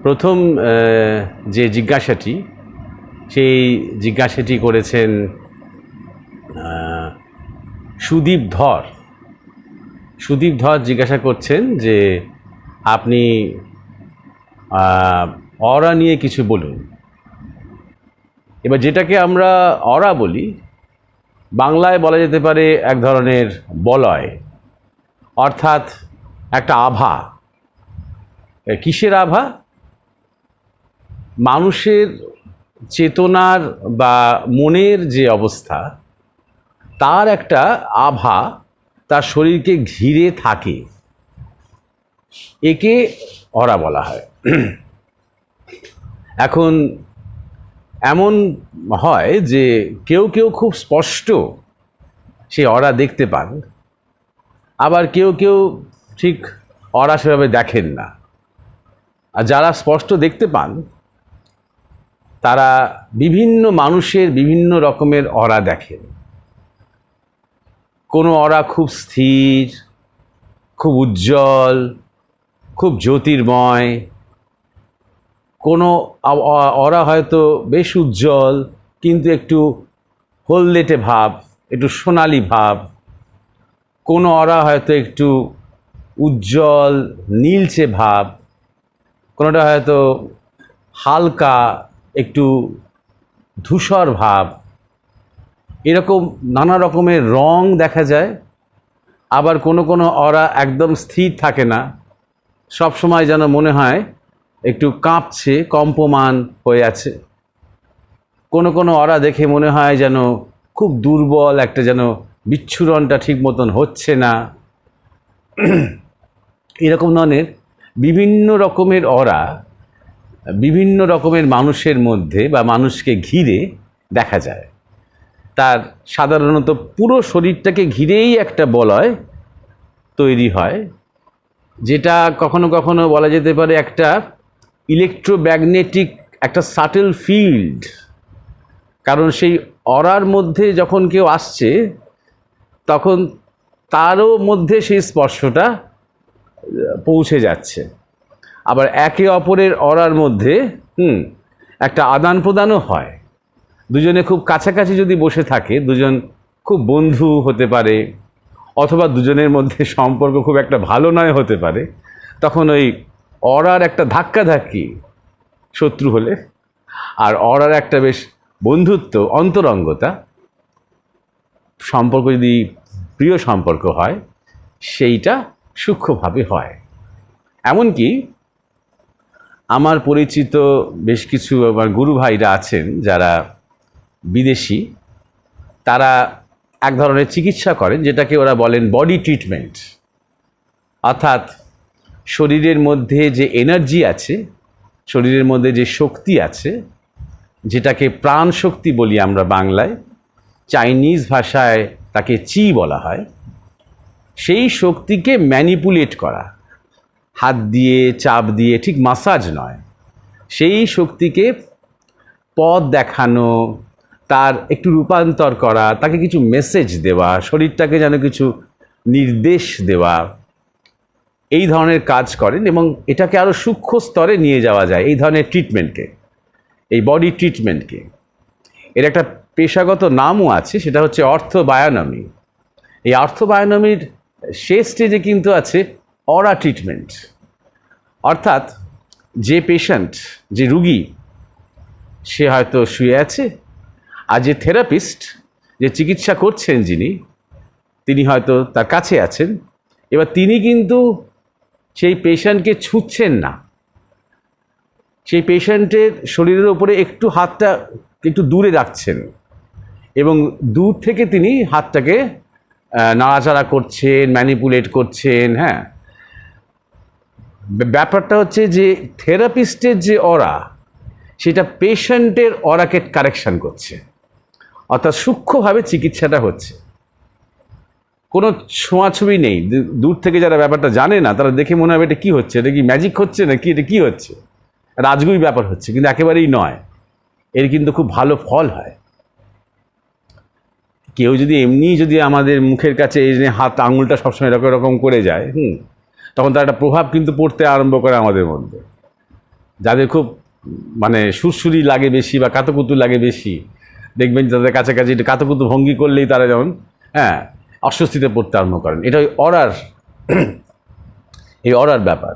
প্রথম যে জিজ্ঞাসাটি সেই জিজ্ঞাসাটি করেছেন সুদীপ ধর। সুদীপ ধর জিজ্ঞাসা করছেন যে আপনি অরা নিয়ে কিছু বলুন। এবার যেটাকে আমরা অরা বলি, বাংলায় বলা যেতে পারে এক ধরনের বলয়, অর্থাৎ একটা আভা। কিসের আভা? মানুষের চেতনার বা মনের যে অবস্থা, তার একটা আভা তার শরীরকে ঘিরে থাকে, একে অরা বলা হয়। এখন এমন হয় যে কেউ কেউ খুব স্পষ্ট সে অরা দেখতে পান, আবার কেউ কেউ ঠিক অরা সেভাবে দেখেন না। আর যারা স্পষ্ট দেখতে পান তারা বিভিন্ন মানুষের বিভিন্ন রকমের অরা দেখেন। কোনো অরা খুব স্থির, খুব উজ্জ্বল, খুব জ্যোতির্ময়। কোনো অরা হয়তো বেশ উজ্জ্বল কিন্তু একটু হলদেটে ভাব, একটু সোনালি ভাব। কোনো অরা হয়তো একটু উজ্জ্বল নীলচে ভাব, কোনোটা হয়তো হালকা একটু ধূসর ভাব। এরকম নানা রকমের রং দেখা যায়। আবার কোনো কোনো অরা একদম স্থির থাকে না, সব সময় যেন মনে হয় একটু কাঁপছে, কম্পমান হয়ে আছে। কোনো কোনো অরা দেখে মনে হয় যেন খুব দুর্বল, একটা যেন বিচ্ছুরণটা ঠিক মতন হচ্ছে না। এরকম ধরনের বিভিন্ন রকমের অরা বিভিন্ন রকমের মানুষের মধ্যে বা মানুষকে ঘিরে দেখা যায়। তার সাধারণত পুরো শরীরটাকে ঘিরেই একটা বলয় তৈরি হয়, যেটা কখনো কখনো বলা যেতে পারে একটা ইলেকট্রোম্যাগনেটিক একটা সাটেল ফিল্ড। কারণ সেই অরার মধ্যে যখন কেউ আসছে তখন তারও মধ্যে সেই স্পর্শটা পৌঁছে যাচ্ছে। আবার একে অপরের অরার মধ্যে একটা আদান প্রদানও হয়। দুজনে খুব কাছাকাছি যদি বসে থাকে, দুজন খুব বন্ধু হতে পারে, অথবা দুজনের মধ্যে সম্পর্ক খুব একটা ভালো নয় হতে পারে, তখন ওই অরার একটা ধাক্কাধাক্কি শত্রু হলে, আর অরার একটা বেশ বন্ধুত্ব, অন্তরঙ্গতা সম্পর্ক যদি প্রিয় সম্পর্ক হয়, সেইটা সূক্ষ্মভাবে হয়। এমনকি আমার পরিচিত বেশ কিছু আমার গুরু ভাইরা আছেন যারা বিদেশি, তারা এক ধরনের চিকিৎসা করেন যেটাকে ওরা বলেন বডি ট্রিটমেন্ট। অর্থাৎ শরীরের মধ্যে যে এনার্জি আছে, শরীরের মধ্যে যে শক্তি আছে, যেটাকে প্রাণ শক্তি বলি আমরা বাংলায়, চাইনিজ ভাষায় তাকে চি বলা হয়, সেই শক্তিকে ম্যানিপুলেট করা, হাত দিয়ে চাপ দিয়ে, ঠিক মাসাজ নয়, সেই শক্তিকে পথ দেখানো, তার একটু রূপান্তর করা, তাকে কিছু মেসেজ দেওয়া, শরীরটাকে যেন কিছু নির্দেশ দেওয়া, এই ধরনের কাজ করেন। এবং এটাকে আরও সূক্ষ্ম স্তরে নিয়ে যাওয়া যায় এই ধরনের ট্রিটমেন্টকে, এই বডি ট্রিটমেন্টকে। এর একটা পেশাগত নামও আছে, সেটা হচ্ছে অর্থোবায়োনমি। এই অর্থোবায়োনমির শেষ স্টেজে কিন্তু আছে অরা ট্রিটমেন্ট। অর্থাৎ যে পেশেন্ট, যে রুগী, সে হয়তো শুয়ে আছে, আর যে থেরাপিস্ট, যে চিকিৎসা করছেন যিনি, তিনি হয়তো তার কাছে আছেন। এবার তিনি কিন্তু সেই পেশেন্টকে ছুঁচ্ছেন না, সেই পেশেন্টের শরীরের ওপরে একটু হাতটা একটু দূরে রাখছেন এবং দূর থেকে তিনি হাতটাকে নাড়াচাড়া করছেন, ম্যানিপুলেট করছেন। হ্যাঁ, ব্যাপারটা হচ্ছে যে থেরাপিস্টের যে অরা, সেটা পেশেন্টের অরাকে কারেকশন করছে, অর্থাৎ সূক্ষ্মভাবে চিকিৎসাটা হচ্ছে। কোনো ছোঁয়াছুঁয়ি নেই। দূর থেকে যারা ব্যাপারটা জানে না, তারা দেখে মনে হবে এটা কী হচ্ছে, এটা কি ম্যাজিক হচ্ছে না কি, এটা কী হচ্ছে, রাজগুই ব্যাপার হচ্ছে, কিন্তু একেবারেই নয়। এর কিন্তু খুব ভালো ফল হয়। কেউ যদি এমনি যদি আমাদের মুখের কাছে এই যে হাত আঙুলটা সবসময় এরকম এরকম করে যায়, তখন তার একটা প্রভাব কিন্তু পড়তে আরম্ভ করে আমাদের মধ্যে। যাদের খুব মানে সুরসুরি লাগে বেশি বা কাতুকুতু লাগে বেশি, দেখবেন যাদের কাছাকাছি একটু কাতুকুতু ভঙ্গি করলেই তারা যেমন হ্যাঁ অস্বস্তিতে পড়তে আরম্ভ করেন। এটা ওই অরার এই অরার ব্যাপার।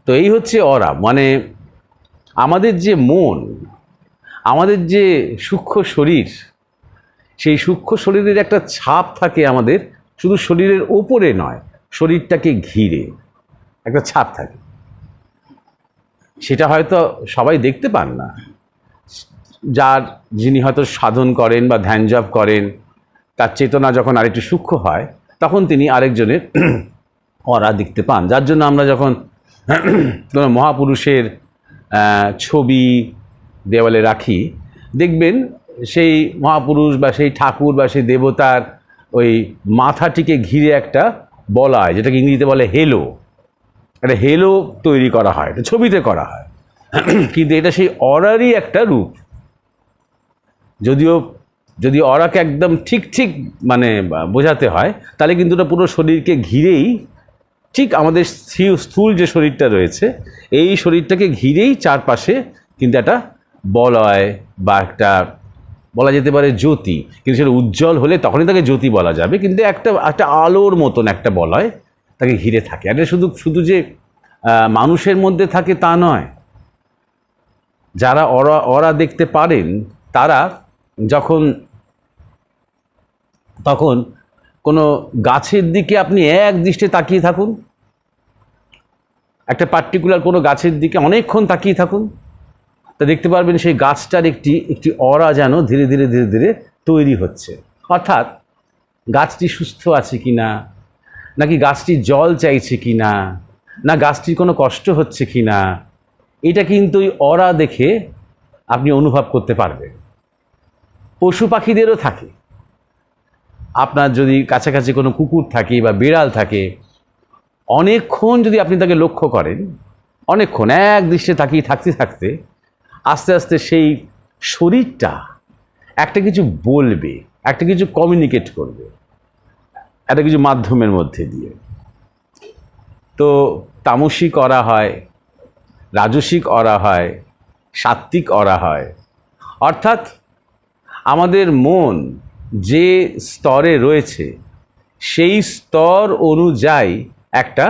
তো এই হচ্ছে অরা, মানে আমাদের যে মন, আমাদের যে সূক্ষ্ম শরীর, সেই সূক্ষ্ম শরীরের একটা ছাপ থাকে আমাদের, শুধু শরীরের ওপরে নয়, শরীরটাকে ঘিরে একটা ছাপ থাকে। সেটা হয়তো সবাই দেখতে পান না। যিনি হয়তো সাধন করেন বা ধ্যান জপ করেন, তার চেতনা যখন আরেকটু সূক্ষ্ম হয়, তখন তিনি আরেকজনের অরা দেখতে পান। যার জন্য আমরা যখন কোনো মহাপুরুষের ছবি দেওয়ালে রাখি, দেখবেন সেই মহাপুরুষ বা সেই ঠাকুর বা সেই দেবতার ওই মাথাটিকে ঘিরে একটা বলয়, যেটাকে ইংরেজিতে বলে হেলো, একটা হেলো তৈরি করা হয়, এটা ছবিতে করা হয়। কিন্তু এটা সেই অরারই একটা রূপ। যদি অরাকে একদম ঠিক ঠিক মানে বোঝাতে হয়, তাহলে কিন্তু ওটা পুরো শরীরকে ঘিরেই, ঠিক আমাদের স্থূল যে শরীরটা রয়েছে, এই শরীরটাকে ঘিরেই চারপাশে কিন্তু একটা বলয় বা একটা বলা যেতে পারে জ্যোতি, কিন্তু সেটা উজ্জ্বল হলে তখনই তাকে জ্যোতি বলা যাবে, কিন্তু একটা আলোর মতন একটা বলয় তাকে ঘিরে থাকে। এটা শুধু যে মানুষের মধ্যে থাকে তা নয়, যারা অরা দেখতে পারেন তারা তখন কোনো গাছের দিকে আপনি এক দৃষ্টে তাকিয়ে থাকুন, একটা পার্টিকুলার কোনো গাছের দিকে অনেকক্ষণ তাকিয়ে থাকুন, তা দেখতে পারবেন সেই গাছটার একটি অরা যেন ধীরে ধীরে ধীরে ধীরে তৈরি হচ্ছে। অর্থাৎ গাছটি সুস্থ আছে কি না, নাকি গাছটি জল চাইছে কি না, না গাছটির কোনো কষ্ট হচ্ছে কি না, এটা কিন্তু ওই অরা দেখে আপনি অনুভব করতে পারবেন। পশু পাখিদেরও থাকে। আপনার যদি কাছাকাছি কোনো কুকুর থাকে বা বিড়াল থাকে, অনেকক্ষণ যদি আপনি তাকে লক্ষ্য করেন, অনেকক্ষণ এক দৃষ্টে তাকিয়ে থাকতে থাকতে আস্তে আস্তে সেই শরীরটা একটা কিছু বলবে, একটা কিছু কমিউনিকেট করবে, একটা কিছু মাধ্যমের মধ্যে দিয়ে। তো তামসিক অরা হয়, রাজসিক অরা হয়, সাত্ত্বিক অরা হয়। অর্থাৎ আমাদের মন যে স্তরে রয়েছে, সেই স্তর অনুযায়ী একটা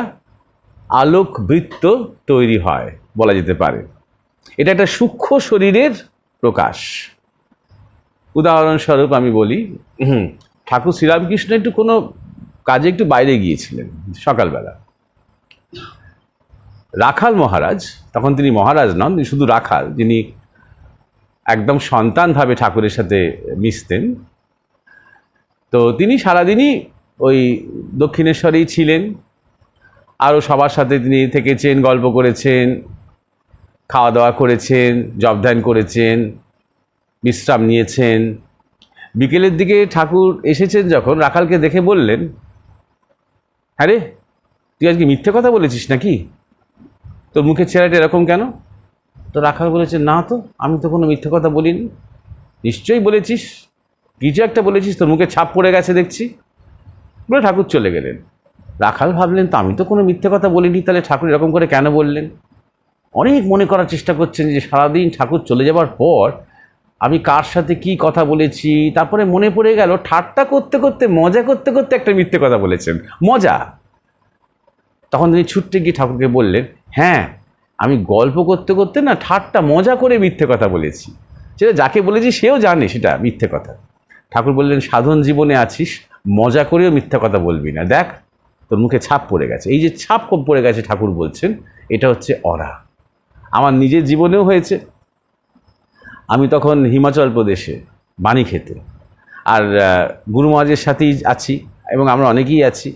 আলোক বৃত্ত তৈরি হয় বলা যেতে পারে। এটা একটা সূক্ষ্ম শরীরের প্রকাশ। উদাহরণস্বরূপ আমি বলি, ঠাকুর শ্রীরামকৃষ্ণ একটু কোনো কাজে একটু বাইরে গিয়েছিলেন সকালবেলা। রাখাল মহারাজ, তখন তিনি মহারাজ নন, তিনি শুধু রাখাল, যিনি একদম সন্তানভাবে ঠাকুরের সাথে মিশতেন। তো তিনি সারাদিনই ওই দক্ষিণেশ্বরেই ছিলেন, আরও সবার সাথে তিনি থেকেছেন, গল্প করেছেন, খাওয়া দাওয়া করেছেন, জপ ধ্যান করেছেন, বিশ্রাম নিয়েছেন। বিকেলের দিকে ঠাকুর এসেছেন যখন, রাখালকে দেখে বললেন, হ্যাঁ রে, তুই আজকে মিথ্যে কথা বলেছিস নাকি? তোর মুখের চেহারাটা এরকম কেন? তো রাখাল বলেছে, না তো, আমি তো কোনো মিথ্যে কথা বলিনি। নিশ্চয়ই বলেছিস, কিছু একটা বলেছিস, তোর মুখে ছাপ পড়ে গেছে দেখছি, বলে ঠাকুর চলে গেলেন। রাখাল ভাবলেন, তো আমি তো কোনো মিথ্যে কথা বলিনি, তাহলে ঠাকুর এরকম করে কেন বললেন? অনেক মনে করার চেষ্টা করছেন যে সারাদিন ঠাকুর চলে যাবার পর আমি কার সাথে কি কথা বলেছি। তারপরে মনে পড়ে গেল, ঠাট্টা করতে করতে, মজা করতে করতে একটা মিথ্যে কথা বলেছেন, মজা। তখন তিনি ছুটতে গিয়ে ঠাকুরকে বললেন, হ্যাঁ, আমি গল্প করতে করতে না ঠাট্টা মজা করে মিথ্যে কথা বলেছি, সেটা যাকে বলেছি সেও জানে সেটা মিথ্যে কথা। ঠাকুর বললেন, সাধন জীবনে আছিস, মজা করেও মিথ্যা কথা বলবি না, দেখ তোর মুখে ছাপ পড়ে গেছে। এই যে ছাপ পড়ে গেছে ঠাকুর বলছেন, এটা হচ্ছে অরা। আমার নিজের জীবনেও হয়েছে। আমি তখন হিমাচল প্রদেশে বাণীক্ষেতে, আর গুরু মহারাজের সাথেই আছি, এবং আমরা অনেকেই আছি।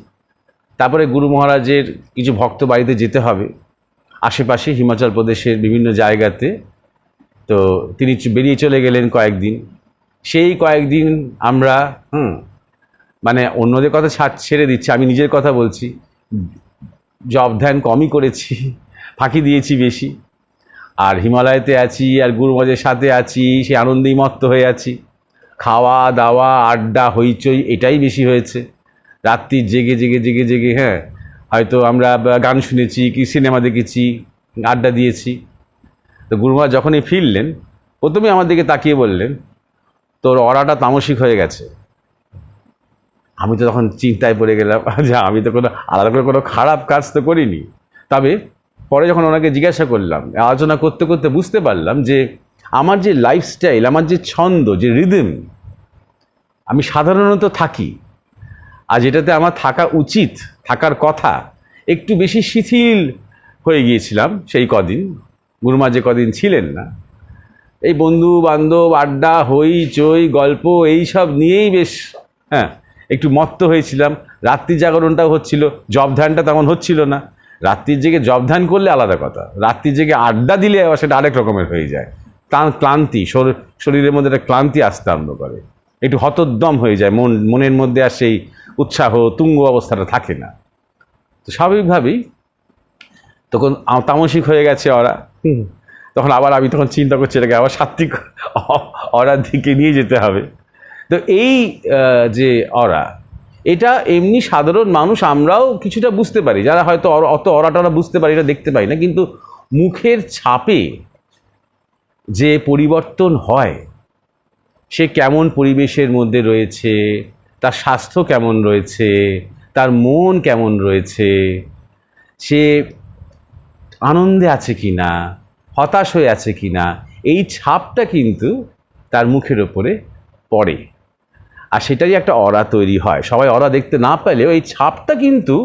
তারপরে গুরু মহারাজের কিছু ভক্ত বাড়িতে যেতে হবে আশেপাশে হিমাচল প্রদেশের বিভিন্ন জায়গাতে। তো তিনি বেরিয়ে চলে গেলেন কয়েকদিন। সেই কয়েকদিন আমরা মানে অন্যদের কথা ছেড়ে দিচ্ছি, আমি নিজের কথা বলছি, জপ ধ্যান কমই করেছি, ফাঁকি দিয়েছি বেশি। আর হিমালয়তে আছি, আর গুরু মহারাজের সাথে আছি, সে আনন্দেই মত্ত হয়ে আছি। খাওয়া দাওয়া, আড্ডা, হইচই, এটাই বেশি হয়েছে। রাত্রি জেগে জেগে জেগে জেগে, হ্যাঁ, হয়তো আমরা গান শুনেছি, কি সিনেমা দেখেছি, আড্ডা দিয়েছি। তো গুরুমা যখনই ফিরলেন প্রথমে আমার দিকে তাকিয়ে বললেন, তোর অরাটা তামসিক হয়ে গেছে। আমি তো তখন চিন্তায় পড়ে গেলাম যে আমি তো কোনো আলাদা করে কোনো খারাপ কাজ তো করিনি। তবে পরে যখন ওনাকে জিজ্ঞাসা করলাম, আলোচনা করতে করতে বুঝতে পারলাম যে আমার যে লাইফস্টাইল, আমার যে ছন্দ, যে রিদম আমি সাধারণত থাকি, আর যেটাতে আমার থাকা উচিত, থাকার কথা, একটু বেশি শিথিল হয়ে গিয়েছিলাম সেই কদিন। গুরুমা যে কদিন ছিলেন না, এই বন্ধু বান্ধব আড্ডা হই চই গল্প এইসব নিয়েই বেশ একটু মত্ত হয়েছিলাম। রাত্রি জাগরণটাও হচ্ছিল, জব ধ্যানটা তেমন হচ্ছিল না। রাত্রির জেগে জব ধ্যান করলে আলাদা কথা, রাত্রির জেগে আড্ডা দিলে আবার সেটা আরেক রকমের হয়ে যায়। তার ক্লান্তি, শরীরের মধ্যে একটা ক্লান্তি আসতে আরম্ভ করে, একটু হতোদ্যম হয়ে যায়, মনের মধ্যে আর সেই উৎসাহ তুঙ্গ অবস্থাটা থাকে না। তো স্বাভাবিকভাবেই তখন তামসিক হয়ে গেছে ওরা। তখন আবার আমি তখন চিন্তা করছি এটাকে আবার সাত্বিক অরার দিকে নিয়ে যেতে হবে। তো এই যে অরা, এটা এমনি সাধারণ মানুষ আমরাও কিছুটা বুঝতে পারি, যারা হয়তো অত অরাটা বুঝতে পারি না, দেখতে পাই না, কিন্তু মুখের ছাপে যে পরিবর্তন হয়, সে কেমন পরিবেশের মধ্যে রয়েছে, তার স্বাস্থ্য কেমন রয়েছে, তার মন কেমন রয়েছে, সে আনন্দে আছে কি না, হতাশ হয়ে আছে কি না, এই ছাপটা কিন্তু তার মুখের ওপরে পড়ে। আর সেটারই একটা অরা তৈরি হয়। সবাই অরা দেখতে না পেলেও এই ছাপটা কিন্তু,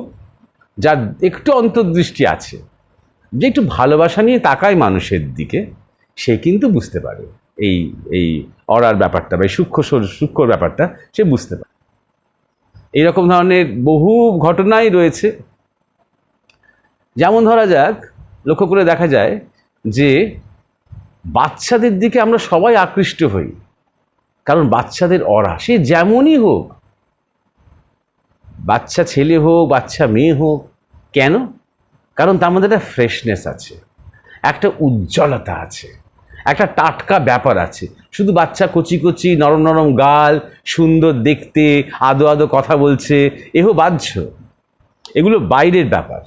যার একটু অন্তর্দৃষ্টি আছে, যে একটু ভালোবাসা নিয়ে তাকায় মানুষের দিকে, সে কিন্তু বুঝতে পারে এই এই অরার ব্যাপারটা বা সূক্ষ্ম ব্যাপারটা সে বুঝতে পারে। এইরকম ধরনের বহু ঘটনাই রয়েছে। যেমন ধরা যাক, লক্ষ্য করে দেখা যায় যে বাচ্চাদের দিকে আমরা সবাই আকৃষ্ট হই, কারণ বাচ্চাদের অরা, সে যেমনই হোক, বাচ্চা ছেলে হোক বাচ্চা মেয়ে হোক, কেন? কারণ তার মধ্যে একটা ফ্রেশনেস আছে, একটা উজ্জ্বলতা আছে, একটা টাটকা ব্যাপার আছে। শুধু বাচ্চা কচি কচি নরম নরম গাল, সুন্দর দেখতে, আদো আদো কথা বলছে, এও বাহ্য, এগুলো বাইরের ব্যাপার।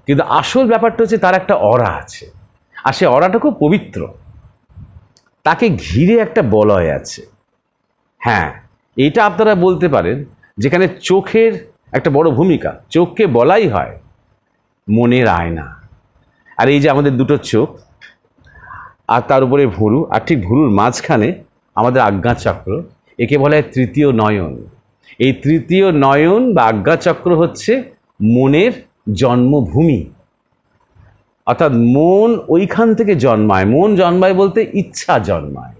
কিন্তু আসল ব্যাপারটা হচ্ছে তার একটা অরা আছে, আর সে অরাটা খুব পবিত্র। তাকে ঘিরে একটা বলয় আছে। হ্যাঁ, এটা আপনারা বলতে পারেন যেখানে চোখের একটা বড় ভূমিকা। চোখকে বলাই হয় মনের আয়না। আর এই যে আমাদের দুটো চোখ, আর তার উপরে ভুরু, আর ঠিক ভুরুর মাঝখানে আমাদের আজ্ঞাচক্র, একে বলা হয় তৃতীয় নয়ন। এই তৃতীয় নয়ন বা আজ্ঞাচক্র হচ্ছে মনের জন্মভূমি। অর্থাৎ মন ওইখান থেকে জন্মায়। মন জন্মায় বলতে ইচ্ছা জন্মায়,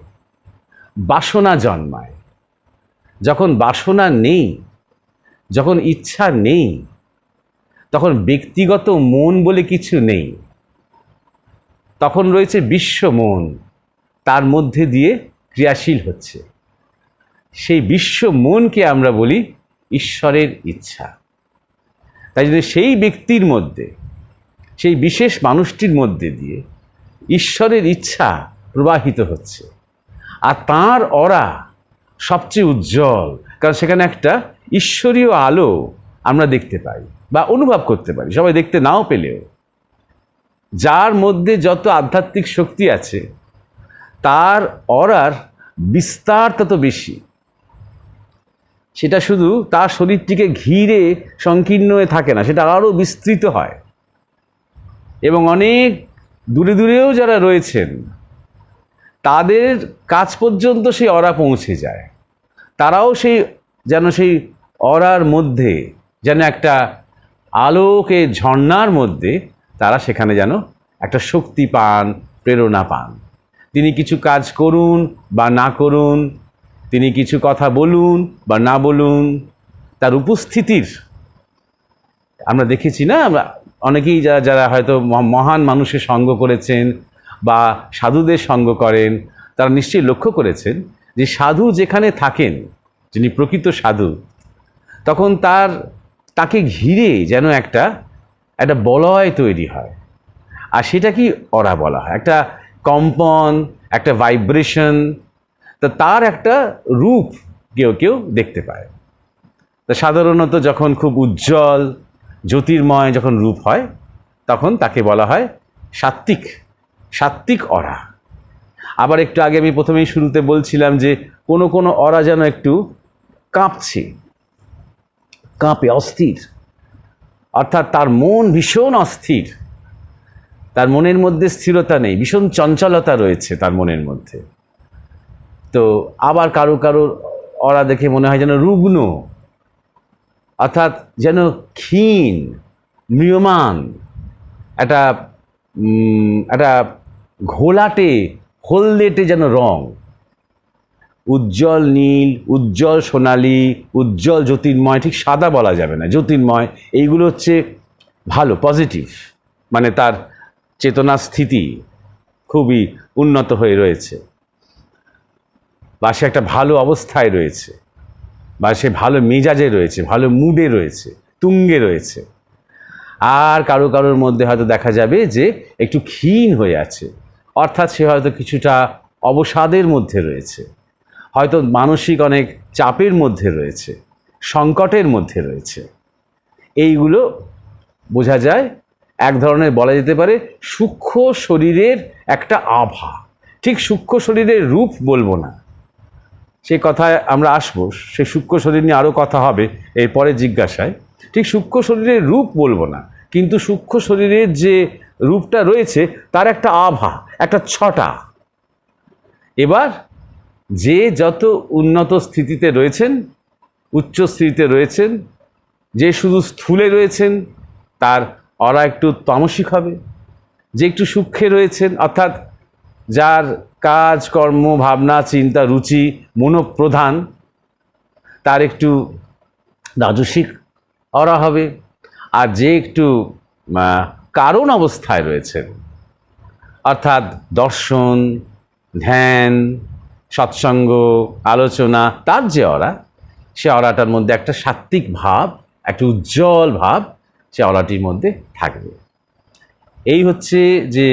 বাসনা জন্মায়। যখন বাসনা নেই, যখন ইচ্ছা নেই, তখন ব্যক্তিগত মন বলে কিছু নেই। তখন রয়েছে বিশ্ব মন, তার মধ্যে দিয়ে ক্রিয়াশীল হচ্ছে। সেই বিশ্ব মনকে আমরা বলি ঈশ্বরের ইচ্ছা। তাই জন্য সেই ব্যক্তির মধ্যে, সেই বিশেষ মানুষটির মধ্যে দিয়ে ঈশ্বরের ইচ্ছা প্রবাহিত হচ্ছে। আর তার অরা সবচেয়ে উজ্জ্বল, কারণ সেখানে একটা ঈশ্বরীয় আলো আমরা দেখতে পাই বা অনুভব করতে পারি, সবাই দেখতে নাও পেলেও। যার মধ্যে যত আধ্যাত্মিক শক্তি আছে, তার অরার বিস্তার তত বেশি। সেটা শুধু তার শরীরটিকে ঘিরে সংকীর্ণ হয়ে থাকে না, সেটা আরও বিস্তৃত হয়। এবং অনেক দূরে দূরেও যারা রয়েছেন, তাদের কাছ পর্যন্ত সেই অরা পৌঁছে যায়। তারাও সেই অরার মধ্যে, যেন একটা আলোকে ঝর্ণার মধ্যে, তারা সেখানে যেন একটা শক্তি পান, প্রেরণা পান। তিনি কিছু কাজ করুন বা না করুন, তিনি কিছু কথা বলুন বা না বলুন, তার উপস্থিতির আমরা দেখেছি না, আমরা অনেকেই যারা হয়তো মহান মানুষের সঙ্গ করেছেন বা সাধুদের সঙ্গ করেন, তারা নিশ্চয়ই লক্ষ্য করেছেন যে সাধু যেখানে থাকেন, যিনি প্রকৃত সাধু, তখন তাকে ঘিরে যেন একটা বলয় তৈরি হয়। আর সেটা কি অরা বলা হয়, একটা কম্পন, একটা ভাইব্রেশন। তা তার একটা রূপ কেউ কেউ দেখতে পায়। তা সাধারণত যখন খুব উজ্জ্বল জ্যোতির্ময় যখন রূপ হয়, তখন তাকে বলা হয় সাত্ত্বিক, সাত্ত্বিক অরা। আবার একটু আগে আমি প্রথমেই শুরুতে বলছিলাম যে কোনো কোনো অরা যেন একটু কাঁপছে, কাঁপে, অস্থির, অর্থাৎ তার মন ভীষণ অস্থির, তার মনের মধ্যে স্থিরতা নেই, ভীষণ চঞ্চলতা রয়েছে তার মনের মধ্যে। তো আবার কারো কারো অরা দেখে মনে হয় যেন রুগ্ন, অর্থাৎ যেন ক্ষীণ, ম্রিয়মাণ, একটা একটা ঘোলাটে, হলদেটে যেন রং, উজ্জ্বল নীল, উজ্জ্বল সোনালী, উজ্জ্বল জ্যোতির্ময়, ঠিক সাদা বলা যাবে না, জ্যোতির্ময়, এইগুলো হচ্ছে ভালো, পজিটিভ, মানে তার চেতনা স্থিতি খুবই উন্নত হয়ে রয়েছে, বা সে একটা ভালো অবস্থায় রয়েছে, বা সে ভালো মেজাজে রয়েছে, ভালো মুডে রয়েছে, তুঙ্গে রয়েছে। আর কারো কারোর মধ্যে হয়তো দেখা যাবে যে একটু ক্ষীণ হয়ে আছে, অর্থাৎ সে হয়তো কিছুটা অবসাদের মধ্যে রয়েছে, হয়তো মানসিক অনেক চাপের মধ্যে রয়েছে, সংকটের মধ্যে রয়েছে। এইগুলো বোঝা যায়, এক ধরনের বলা যেতে পারে সূক্ষ্ম শরীরের একটা আভা। ঠিক সূক্ষ্ম শরীরের রূপ বলবো না, সে কথায় আমরা আসবো, সে সূক্ষ্ম শরীর নিয়ে আরও কথা হবে এরপরে জিজ্ঞাসায়। ঠিক সূক্ষ্ম শরীরের রূপ বলবো না, কিন্তু সূক্ষ্ম শরীরের যে রূপটা রয়েছে তার একটা আভা, একটা ছটা। এবার যে যত উন্নত স্থিতিতে রয়েছেন, উচ্চ স্থিতিতে রয়েছেন, যে শুধু স্থূলে রয়েছেন তার অরা একটু তামসিক হবে, যে একটু সূক্ষ্মে রয়েছেন, অর্থাৎ যার কাজ কর্ম ভাবনা চিন্তা রুচি মনোপ্রধান, তার একটু রাজসিক অরা হবে। আর যে একটু কারণ অবস্থায় রয়েছেন, অর্থাৎ দর্শন, ধ্যান, সৎসঙ্গ, আলোচনা, তার যে অরা, সে অরাটার মধ্যে একটা সাত্ত্বিক ভাব, একটা উজ্জ্বল ভাব সে অরাটির মধ্যে থাকবে। এই হচ্ছে যে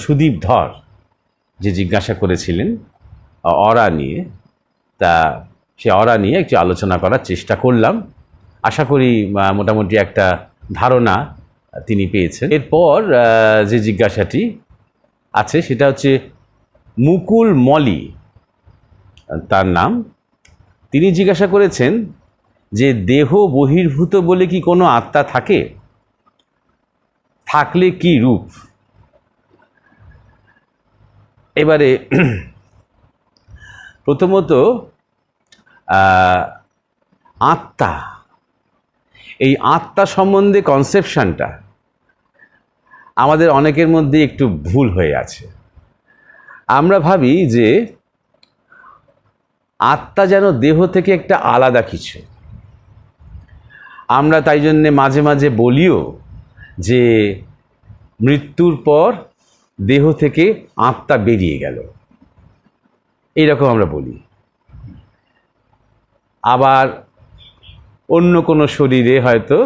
সুদীপ ধর যে জিজ্ঞাসা করেছিলেন অরা নিয়ে, তা সে অরা নিয়ে একটু আলোচনা করার চেষ্টা করলাম। আশা করি মোটামুটি একটা ধারণা তিনি পেয়েছেন। এরপর যে জিজ্ঞাসাটি আছে সেটা হচ্ছে মুকুল মলি, তার নাম। তিনি জিজ্ঞাসা করেছেন যে দেহ বহির্ভূত বলে কি কোনো আত্মা থাকে, থাকলে কি রূপ? এবারে প্রথমত আত্মা, এই আত্মা সম্বন্ধে কনসেপশনটা আমাদের অনেকের মধ্যে একটু ভুল হয়ে আছে। আমরা ভাবি যে আত্মা যেন দেহ থেকে একটা আলাদা কিছু। আমরা তাই জন্যে মাঝে মাঝে বলিও যে মৃত্যুর পর দেহ থেকে আত্মা বেরিয়ে গেল, এইরকম আমরা বলি। আবার অন্য কোনো শরীরে হয়তো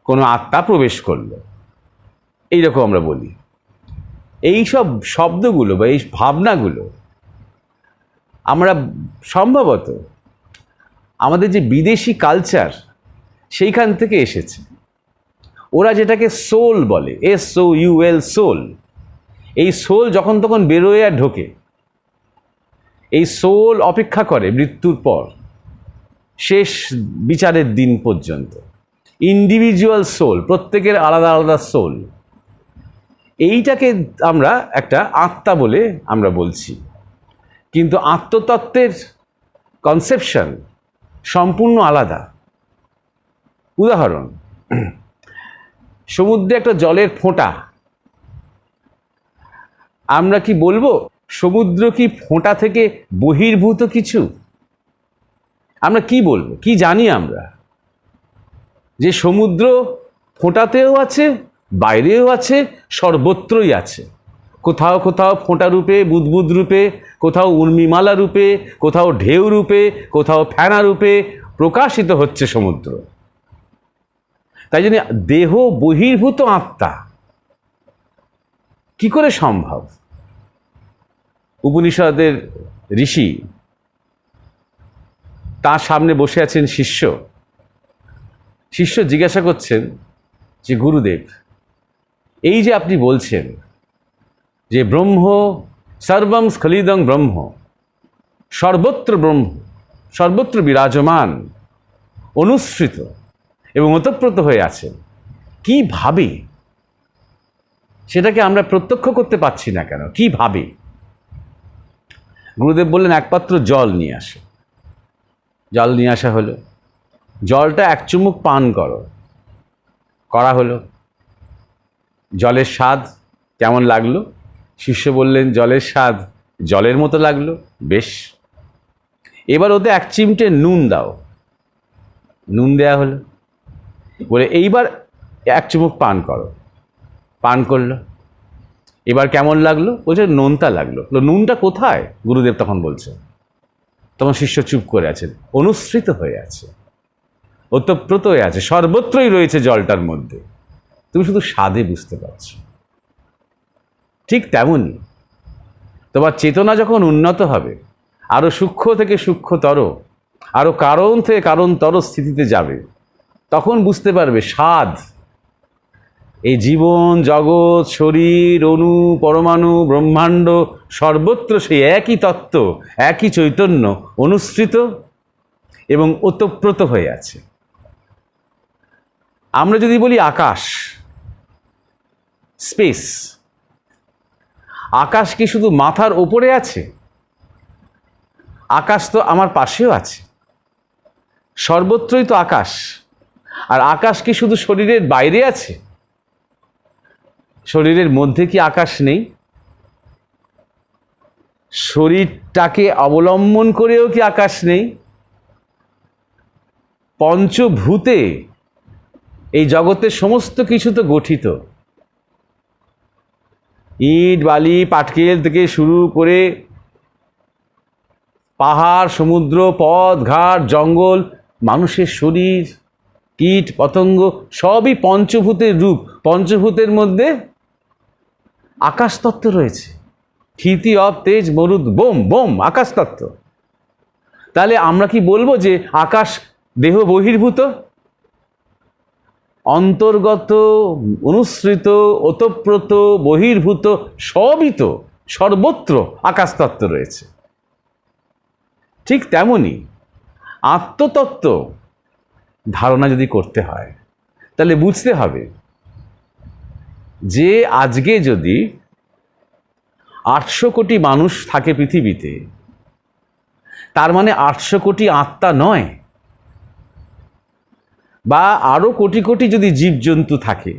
কোনো আত্মা প্রবেশ করলো, এইরকম আমরা বলি। এই সব শব্দগুলো বা এই ভাবনাগুলো আমরা সম্ভবত আমাদের যে বিদেশি কালচার সেইখান থেকে এসেছে। ওরা যেটাকে সোল বলে, SOUL, সোল, এই সোল যখন তখন বেরোয় আর ঢোকে। এই সোল অপেক্ষা করে মৃত্যুর পর শেষ বিচারের দিন পর্যন্ত। ইন্ডিভিজুয়াল সোল, প্রত্যেকের আলাদা আলাদা সোল, এইটাকে আমরা একটা আত্মা বলে আমরা বলছি। কিন্তু আত্মতত্ত্বের কনসেপশন সম্পূর্ণ আলাদা। উদাহরণ, সমুদ্রে একটা জলের ফোঁটা, আমরা কি বলবো সমুদ্র কি ফোঁটা থেকে বহির্ভূত কিছু? আমরা কি বলবো, কি জানি আমরা? যে সমুদ্র ফোঁটাতেও আছে, বাইরেও আছে, সর্বত্রই আছে। কোথাও কোথাও ফোঁটা রূপে, বুদবুদ রূপে, কোথাও উর্মিমালা রূপে, কোথাও ঢেউ রূপে, কোথাও ফেনা রূপে প্রকাশিত হচ্ছে সমুদ্র। তাই জন্য দেহ বহির্ভূত আত্মা কি করে সম্ভব? উপনিষদের ঋষি, তার সামনে বসে আছেন শিষ্য। শিষ্য জিজ্ঞাসা করছেন যে গুরুদেব, এই যে আপনি বলছেন যে ব্রহ্ম সর্বং স্খলিদং ব্রহ্ম, সর্বত্র ব্রহ্ম, সর্বত্র বিরাজমান, অনুসৃত এবং ওতপ্রোত হয়ে আছেন, কিভাবে সেটাকে আমরা প্রত্যক্ষ করতে পারছি না কেন? কিভাবে? গুরুদেব বললেন এক পাত্র জল নিয়ে আসো। জল নিয়ে আসা হলো, জলটা এক চুমুক পান করো, করা হলো। জলের স্বাদ কেমন লাগলো? শিষ্য বললেন জলের স্বাদ জলের মতো লাগলো। বেশ, এবার ওতে এক চিমটে নুন দাও। নুন দেয়া হলো, বলে এইবার এক চুমুক পান করো। পান করলো, এবার কেমন লাগলো? বলছে নোনতা লাগলো। নুনটা কোথায়? গুরুদেব তখন বলছে। তখন শিষ্য চুপ করে আছেন, অনুসৃত হয়ে আছে, ওতপ্রোত হয়ে আছে, সর্বত্রই রয়েছে জলটার মধ্যে, তুমি শুধু স্বাদে বুঝতে পারছো। ঠিক তেমনই তোমার চেতনা যখন উন্নত হবে, আরো সূক্ষ্ম থেকে সূক্ষ্মতর, আরো কারণ থেকে কারণতর স্থিতিতে যাবে, তখন বুঝতে পারবে স্বাদ, এই জীবন জগৎ শরীর অণু পরমাণু ব্রহ্মাণ্ড সর্বত্র সেই একই তত্ত্ব, একই চৈতন্য অনুসৃত এবং ওতপ্রোত হয়ে আছে। আমরা যদি বলি আকাশ, স্পেস, আকাশ কি শুধু মাথার ওপরে আছে? আকাশ তো আমার পাশেও আছে, সর্বত্রই তো আকাশ। আর আকাশ কি শুধু শরীরের বাইরে আছে? শরীরের মধ্যে কি আকাশ নেই? শরীরটাকে অবলম্বন করেও কি আকাশ নেই? পঞ্চভূতে এই জগতের সমস্ত কিছু তো গঠিত, ইট বালি পাটকেল থেকে শুরু করে পাহাড় সমুদ্র পথ ঘাট জঙ্গল মানুষের শরীর কীট পতঙ্গ সবই পঞ্চভূতের রূপ। পঞ্চভূতের মধ্যে আকাশতত্ত্ব রয়েছে, ক্ষিতি অপ তেজ মরুদ বোম বোম আকাশতত্ত্ব। তাহলে আমরা কি বলবো যে আকাশ দেহ বহির্ভূত? অন্তর্গত অনুসৃত ওতপ্রোত বহির্ভূত সবই তো, সর্বত্র আকাশতত্ত্ব রয়েছে। ঠিক তেমনি আত্মতত্ত্ব ধারণা যদি করতে হয়, তাহলে বুঝতে হবে যে আজকে যদি 800 কোটি মানুষ থাকে পৃথিবীতে, তার মানে 800 কোটি আত্মা নয়। বা আরো কোটি কোটি যদি জীবজন্তু থাকে,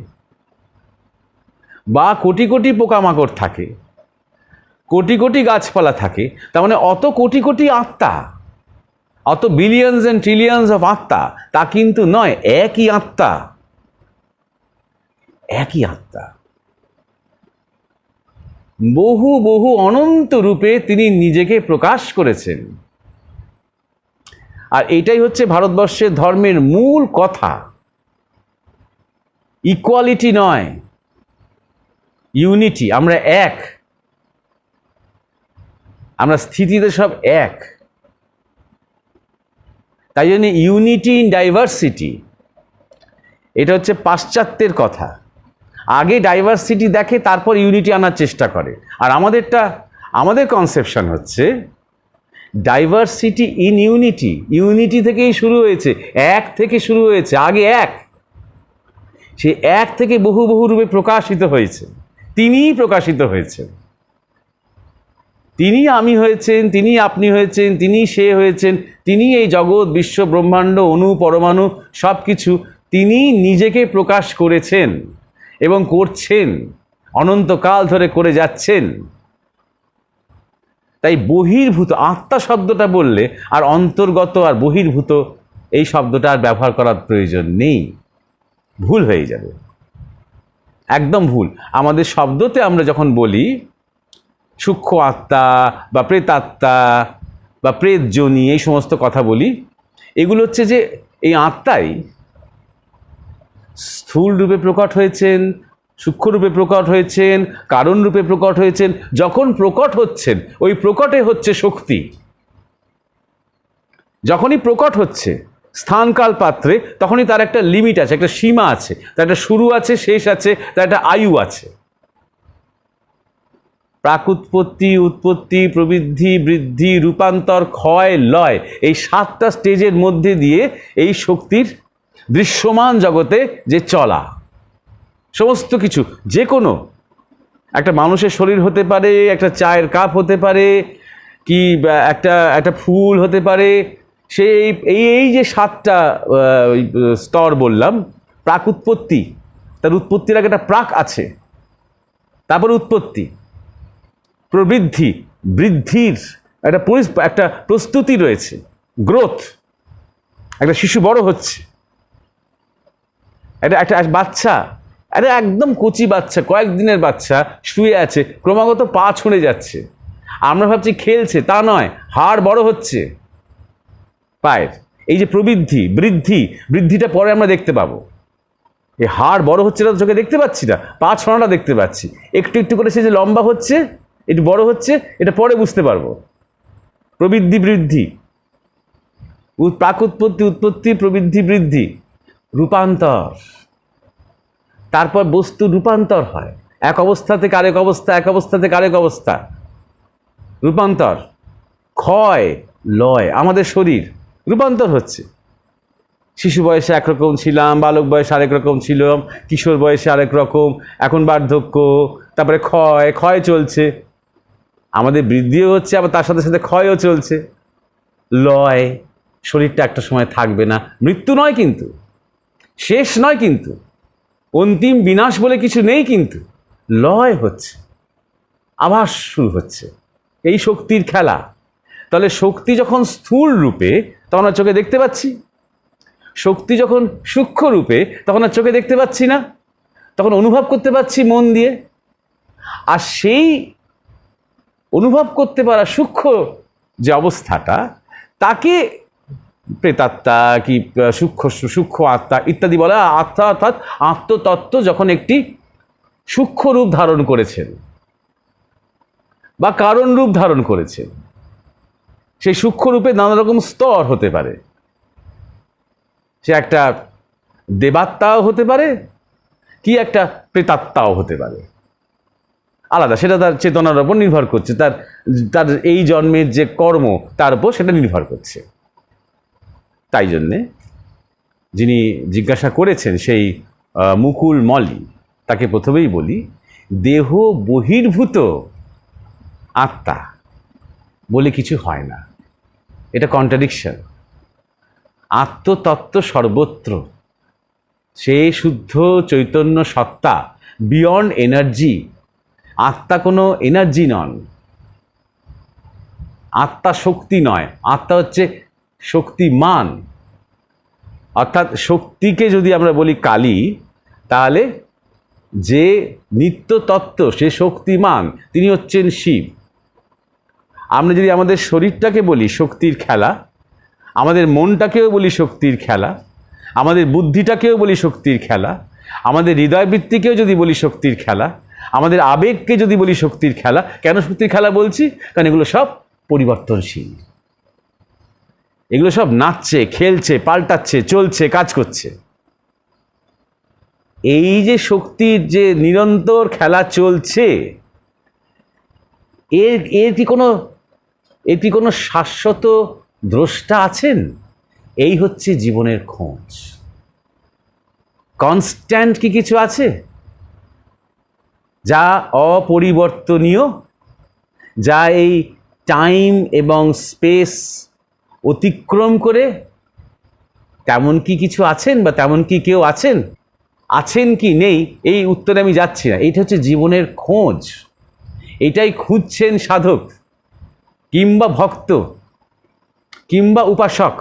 বা কোটি কোটি পোকামাকড় থাকে, কোটি কোটি গাছপালা থাকে, তার মানে অত কোটি কোটি আত্মা, অত বিলিয়নস অ্যান্ড ট্রিলিয়নস অফ আত্মা তা কিন্তু নয়। একই আত্মা, একই আত্মা বহু বহু অনন্ত রূপে তিনি নিজেকে প্রকাশ করেছেন। আর এটাই হচ্ছে ভারতবর্ষের ধর্মের মূল কথা। ইকুয়ালিটি নয়, ইউনিটি। আমরা এক, আমরা স্থিতিতে সব এক। তাই জন্য ইউনিটি ইন ডাইভার্সিটি, এটা হচ্ছে পাশ্চাত্যের কথা। আগে ডাইভার্সিটি দেখে, তারপর ইউনিটি আনার চেষ্টা করে। আর আমাদের কনসেপশন হচ্ছে ডাইভার্সিটি ইন ইউনিটি। ইউনিটি থেকেই শুরু হয়েছে, এক থেকে শুরু হয়েছে। আগে এক, সে এক থেকে বহু বহু রূপে প্রকাশিত হয়েছে। তিনিই প্রকাশিত হয়েছেন, তিনি আমি হয়েছেন, তিনি আপনি হয়েছেন, তিনি সে হয়েছেন, তিনি এই জগৎ বিশ্ব ব্রহ্মাণ্ড অণু পরমাণু সব কিছু তিনি নিজেকে প্রকাশ করেছেন এবং করছেন, অনন্তকাল ধরে করে যাচ্ছেন। তাই বহির্ভূত আত্মা শব্দটা বললে আর অন্তর্গত আর বহির্ভূত এই শব্দটা আর ব্যবহার করার প্রয়োজন নেই, ভুল হয়ে যাবে, একদম ভুল। আমাদের শব্দতে আমরা যখন বলি সূক্ষ্ম আত্মা বা প্রেতাত্মা বা প্রেতজনী, এই সমস্ত কথা বলি, এগুলো হচ্ছে যে এই আত্মাই স্থূল রূপে প্রকট হয়েছেন, সূক্ষ্ম রূপে প্রকট হয়েছেন, কারণ রূপে প্রকট হয়েছেন। যখন প্রকট হচ্ছেন, ওই প্রকটে হচ্ছে শক্তি। যখনই প্রকট হচ্ছে, স্থানকাল পাত্রে, তখনই তার একটা লিমিট আছে, একটা সীমা আছে, তার একটা শুরু আছে, শেষ আছে, তার একটা আয়ু আছে। প্রাক-উৎপত্তি, উৎপত্তি, প্রবৃদ্ধি, বৃদ্ধি, রূপান্তর, ক্ষয়, লয়, এই 7টা স্টেজের মধ্যে দিয়ে এই শক্তির দৃশ্যমান জগতে যে চলা, সমস্ত কিছু, যে কোনো একটা মানুষের শরীর হতে পারে, একটা চায়ের কাপ হতে পারে, কি একটা ফুল হতে পারে, সেই এই যে 7টা স্তর বললাম, প্রাক উৎপত্তি, তার উৎপত্তির আগে একটা প্রাক আছে, তারপর উৎপত্তি, প্রবৃদ্ধি, বৃদ্ধির একটা প্রস্তুতি রয়েছে, গ্রোথ, একটা শিশু বড় হচ্ছে, একটা বাচ্চা, একদম কচি বাচ্চা, কয়েকদিনের বাচ্চা শুয়ে আছে, ক্রমাগত পা ছুঁড়ে যাচ্ছে, আমরা ভাবছি খেলছে, তা নয়, হাড় বড় হচ্ছে পায়ের। এই যে প্রবৃদ্ধি, বৃদ্ধিটা পরে আমরা দেখতে পাবো। এই হাড় বড় হচ্ছে না, চোখে দেখতে পাচ্ছি না, পা ছড়াটা দেখতে পাচ্ছি, একটু একটু করে সে যে লম্বা হচ্ছে, একটু বড় হচ্ছে, এটা পরে বুঝতে পারবো। প্রবৃদ্ধি, বৃদ্ধি, প্রাক উৎপত্তি, উৎপত্তি, প্রবৃদ্ধি, বৃদ্ধি, রূপান্তর, তারপর বস্তু রূপান্তর হয়, এক অবস্থা থেকে আরেক অবস্থা, এক অবস্থা থেকে আরেক অবস্থা, রূপান্তর, ক্ষয়, লয়, আমাদের শরীর রূপান্তর হচ্ছে। শিশু বয়সে একরকম ছিলাম, বালক বয়সে আরেক রকম ছিলাম, কিশোর বয়সে আরেক রকম, এখন বার্ধক্য, তারপরে ক্ষয় চলছে, আমাদের বৃদ্ধিও হচ্ছে, আবার তার সাথে সাথে ক্ষয়ও চলছে, লয়, শরীরটা একটা সময় থাকবে না, মৃত্যু নয় কিন্তু, শেষ নয় কিন্তু, অন্তিম বিনাশ বলে কিছু নেই কিন্তু, লয় হচ্ছে, আবার শুরু হচ্ছে, এই শক্তির খেলা। তাহলে শক্তি যখন স্থূল রূপে, তখন আর চোখে দেখতে পাচ্ছি, শক্তি যখন সূক্ষ্ম রূপে, তখন আর চোখে দেখতে পাচ্ছি না, তখন অনুভব করতে পারছি মন দিয়ে। আর সেই অনুভব করতে পারা সূক্ষ্ম যে অবস্থাটা, তাকে প্রেতাত্মা কি সূক্ষ্ম আত্মা ইত্যাদি বলা। আত্মা অর্থাৎ আত্মতত্ত্ব যখন একটি সূক্ষ্ম রূপ ধারণ করেছেন বা কারণ রূপ ধারণ করেছেন, সেই সূক্ষ্ম রূপে নানা রকম স্তর হতে পারে, সে একটা দেবাত্মাও হতে পারে, কি একটা প্রেতাত্মাও হতে পারে, আলাদা, সেটা তার চেতনার উপর নির্ভর করছে, তার এই জন্মের যে কর্ম তার উপর সেটা নির্ভর করছে। তাই জন্যে যিনি জিজ্ঞাসা করেছেন, সেই মুকুল মলি, তাকে প্রথমেই বলি, দেহ বহির্ভূত আত্মা বলে কিছু হয় না, এটা কন্ট্রাডিকশন। আত্মতত্ত্ব সর্বত্র, সে শুদ্ধ চৈতন্য সত্তা, বিয়ন্ড এনার্জি। আত্মা কোনো এনার্জি নন, আত্মা শক্তি নয়, আত্মা হচ্ছে শক্তিমান। অর্থাৎ শক্তিকে যদি আমরা বলি কালী, তাহলে যে নিত্য তত্ত্ব, সে শক্তিমান, তিনি হচ্ছেন শিব। আমরা যদি আমাদের শরীরটাকে বলি শক্তির খেলা, আমাদের মনটাকেও বলি শক্তির খেলা, আমাদের বুদ্ধিটাকেও বলি শক্তির খেলা, আমাদের হৃদয়বৃত্তিকেও যদি বলি শক্তির খেলা, আমাদের আবেগকে যদি বলি শক্তির খেলা, কেন শক্তির খেলা বলছি? কারণ এগুলো সব পরিবর্তনশীল, এগুলো সব নাচছে, খেলছে, পাল্টাচ্ছে, চলছে, কাজ করছে। এই যে শক্তির যে নিরন্তর খেলা চলছে, এর কি কোনো শাশ্বত দ্রষ্টা আছেন? এই হচ্ছে জীবনের খোঁজ। কনস্ট্যান্ট কি কিছু আছে যা অপরিবর্তনীয়, যা এই টাইম এবং স্পেস অতিক্রম করে? তেমন কি কিছু আছেন, বা তেমন কি কেউ আছেন? আছেন কি নেই এই উত্তরে আমি যাচ্ছি না। এইটা হচ্ছে জীবনের খোঁজ, এটাই খুঁজছেন সাধক কিংবা ভক্ত কিংবা উপাসক,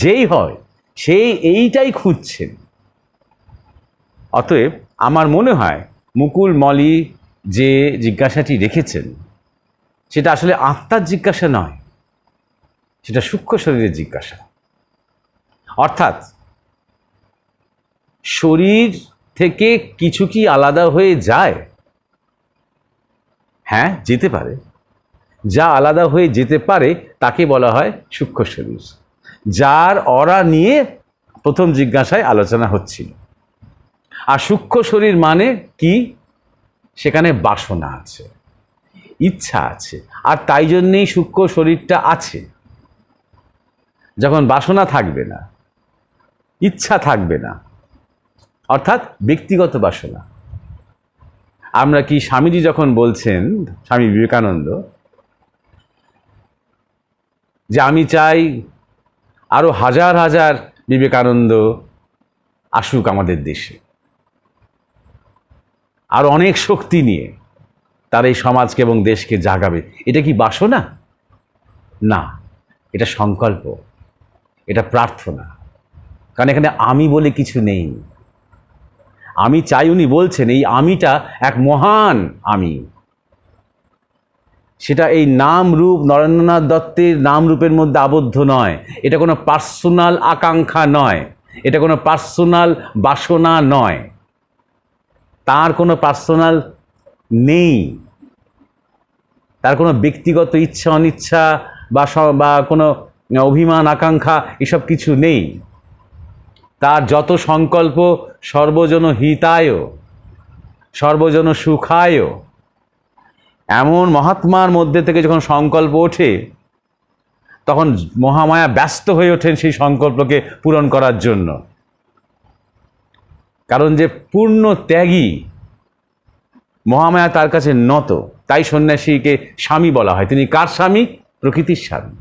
যেই হয় সেই এইটাই খুঁজছেন। অতএব আমার মনে হয় মুকুল মলি যে জিজ্ঞাসাটি রেখেছেন, সেটা আসলে আত্মার জিজ্ঞাসা নয়, সেটা সূক্ষ্ম শরীরের জিজ্ঞাসা। অর্থাৎ শরীর থেকে কিছু কি আলাদা হয়ে যায়? হ্যাঁ, যেতে পারে। যা আলাদা হয়ে যেতে পারে তাকে বলা হয় সূক্ষ্ম শরীর। যার অরা নিয়ে প্রথম জিজ্ঞাসায় আলোচনা হচ্ছিল। আর সূক্ষ্ম শরীর মানে কি? সেখানে বাসনা আছে, ইচ্ছা আছে, আর তাই জন্যেই সূক্ষ্ম শরীরটা আছে। যখন বাসনা থাকবে না, ইচ্ছা থাকবে না, অর্থাৎ ব্যক্তিগত বাসনা। আমরা কি স্বামীজি যখন বলছেন, স্বামী বিবেকানন্দ, যে আমি চাই আরো হাজার হাজার বিবেকানন্দ আসুক আমাদের দেশে, আর অনেক শক্তি নিয়ে তার এই সমাজকে এবং দেশকে জাগাবে, এটা কি বাসনা? না, এটা সংকল্প, এটা প্রার্থনা। কারণ এখানে আমি বলে কিছু নেই। আমি চাই, উনি বলছেন, এই আমিটা এক মহান আমি। সেটা এই নাম রূপ, নরেন্দ্রনাথ দত্তের নাম রূপের মধ্যে আবদ্ধ নয়। এটা কোনো পার্সোনাল আকাঙ্ক্ষা নয়, এটা কোনো পার্সোনাল বাসনা নয়, তার কোনো পার্সোনাল নেই, তার কোনো ব্যক্তিগত ইচ্ছা অনিচ্ছা বা কোনো অভিমান আকাঙ্ক্ষা এসব কিছু নেই। তার যত সংকল্প সর্বজন হিতায়, সর্বজন সুখায়। এমন মহাত্মার মধ্যে থেকে যখন সংকল্প ওঠে, তখন মহামায়া ব্যস্ত হয়ে ওঠেন সেই সংকল্পকে পূরণ করার জন্য। কারণ যে পূর্ণ ত্যাগী, মহামায়া তার কাছে নত। তাই সন্ন্যাসীকে স্বামী বলা হয়। তিনি কার স্বামী? প্রকৃতির স্বামী,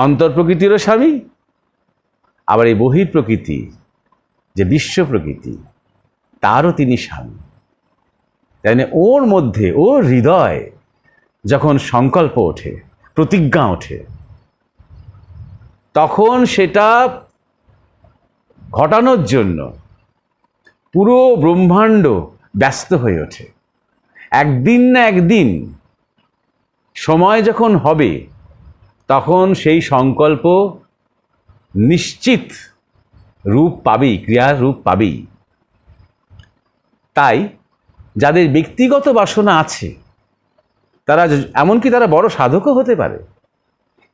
অন্তর প্রকৃতিরও স্বামী, আবার এই বহির প্রকৃতি যে বিশ্ব প্রকৃতি, তারও তিনি স্বামী। তাই না? ওর মধ্যে, ওর হৃদয় যখন সংকল্প ওঠে, প্রতিজ্ঞা ওঠে, তখন সেটা ঘটানোর জন্য পুরো ব্রহ্মাণ্ড ব্যস্ত হয়ে ওঠে। একদিন না একদিন সময় যখন হবে, তখন সেই সংকল্প নিশ্চিত রূপ পাবেই, ক্রিয়ার রূপ পাবেই। তাই যাদের ব্যক্তিগত বাসনা আছে, তারা এমনকি তারা বড় সাধকও হতে পারে,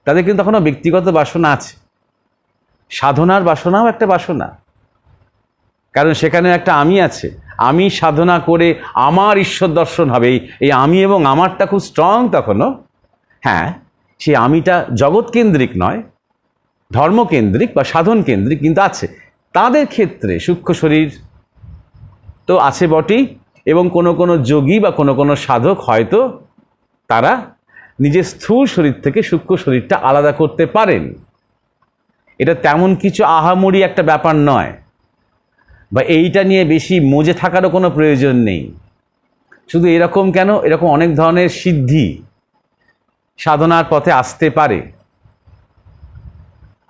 তাদের কিন্তু তখনও ব্যক্তিগত বাসনা আছে। সাধনার বাসনাও একটা বাসনা, কারণ সেখানে একটা আমি আছে। আমি সাধনা করে আমার ঈশ্বর দর্শন হবে, এই আমি এবং আমারটা খুব স্ট্রং তখনও। হ্যাঁ, সেই আমিটা জগৎকেন্দ্রিক নয়, ধর্মকেন্দ্রিক বা সাধন কেন্দ্রিক কিন্তু আছে। তাদের ক্ষেত্রে সূক্ষ্ম শরীর তো আছে বটেই, এবং কোনো কোনো যোগী বা কোনো কোনো সাধক হয়তো তারা নিজের স্থূল শরীর থেকে সূক্ষ্ম শরীরটা আলাদা করতে পারেন। এটা তেমন কিছু আহামরি একটা ব্যাপার নয়, বা এইটা নিয়ে বেশি মজে থাকারও কোনো প্রয়োজন নেই। শুধু এরকম কেন, এরকম অনেক ধরনের সিদ্ধি সাধনার পথে আসতে পারে।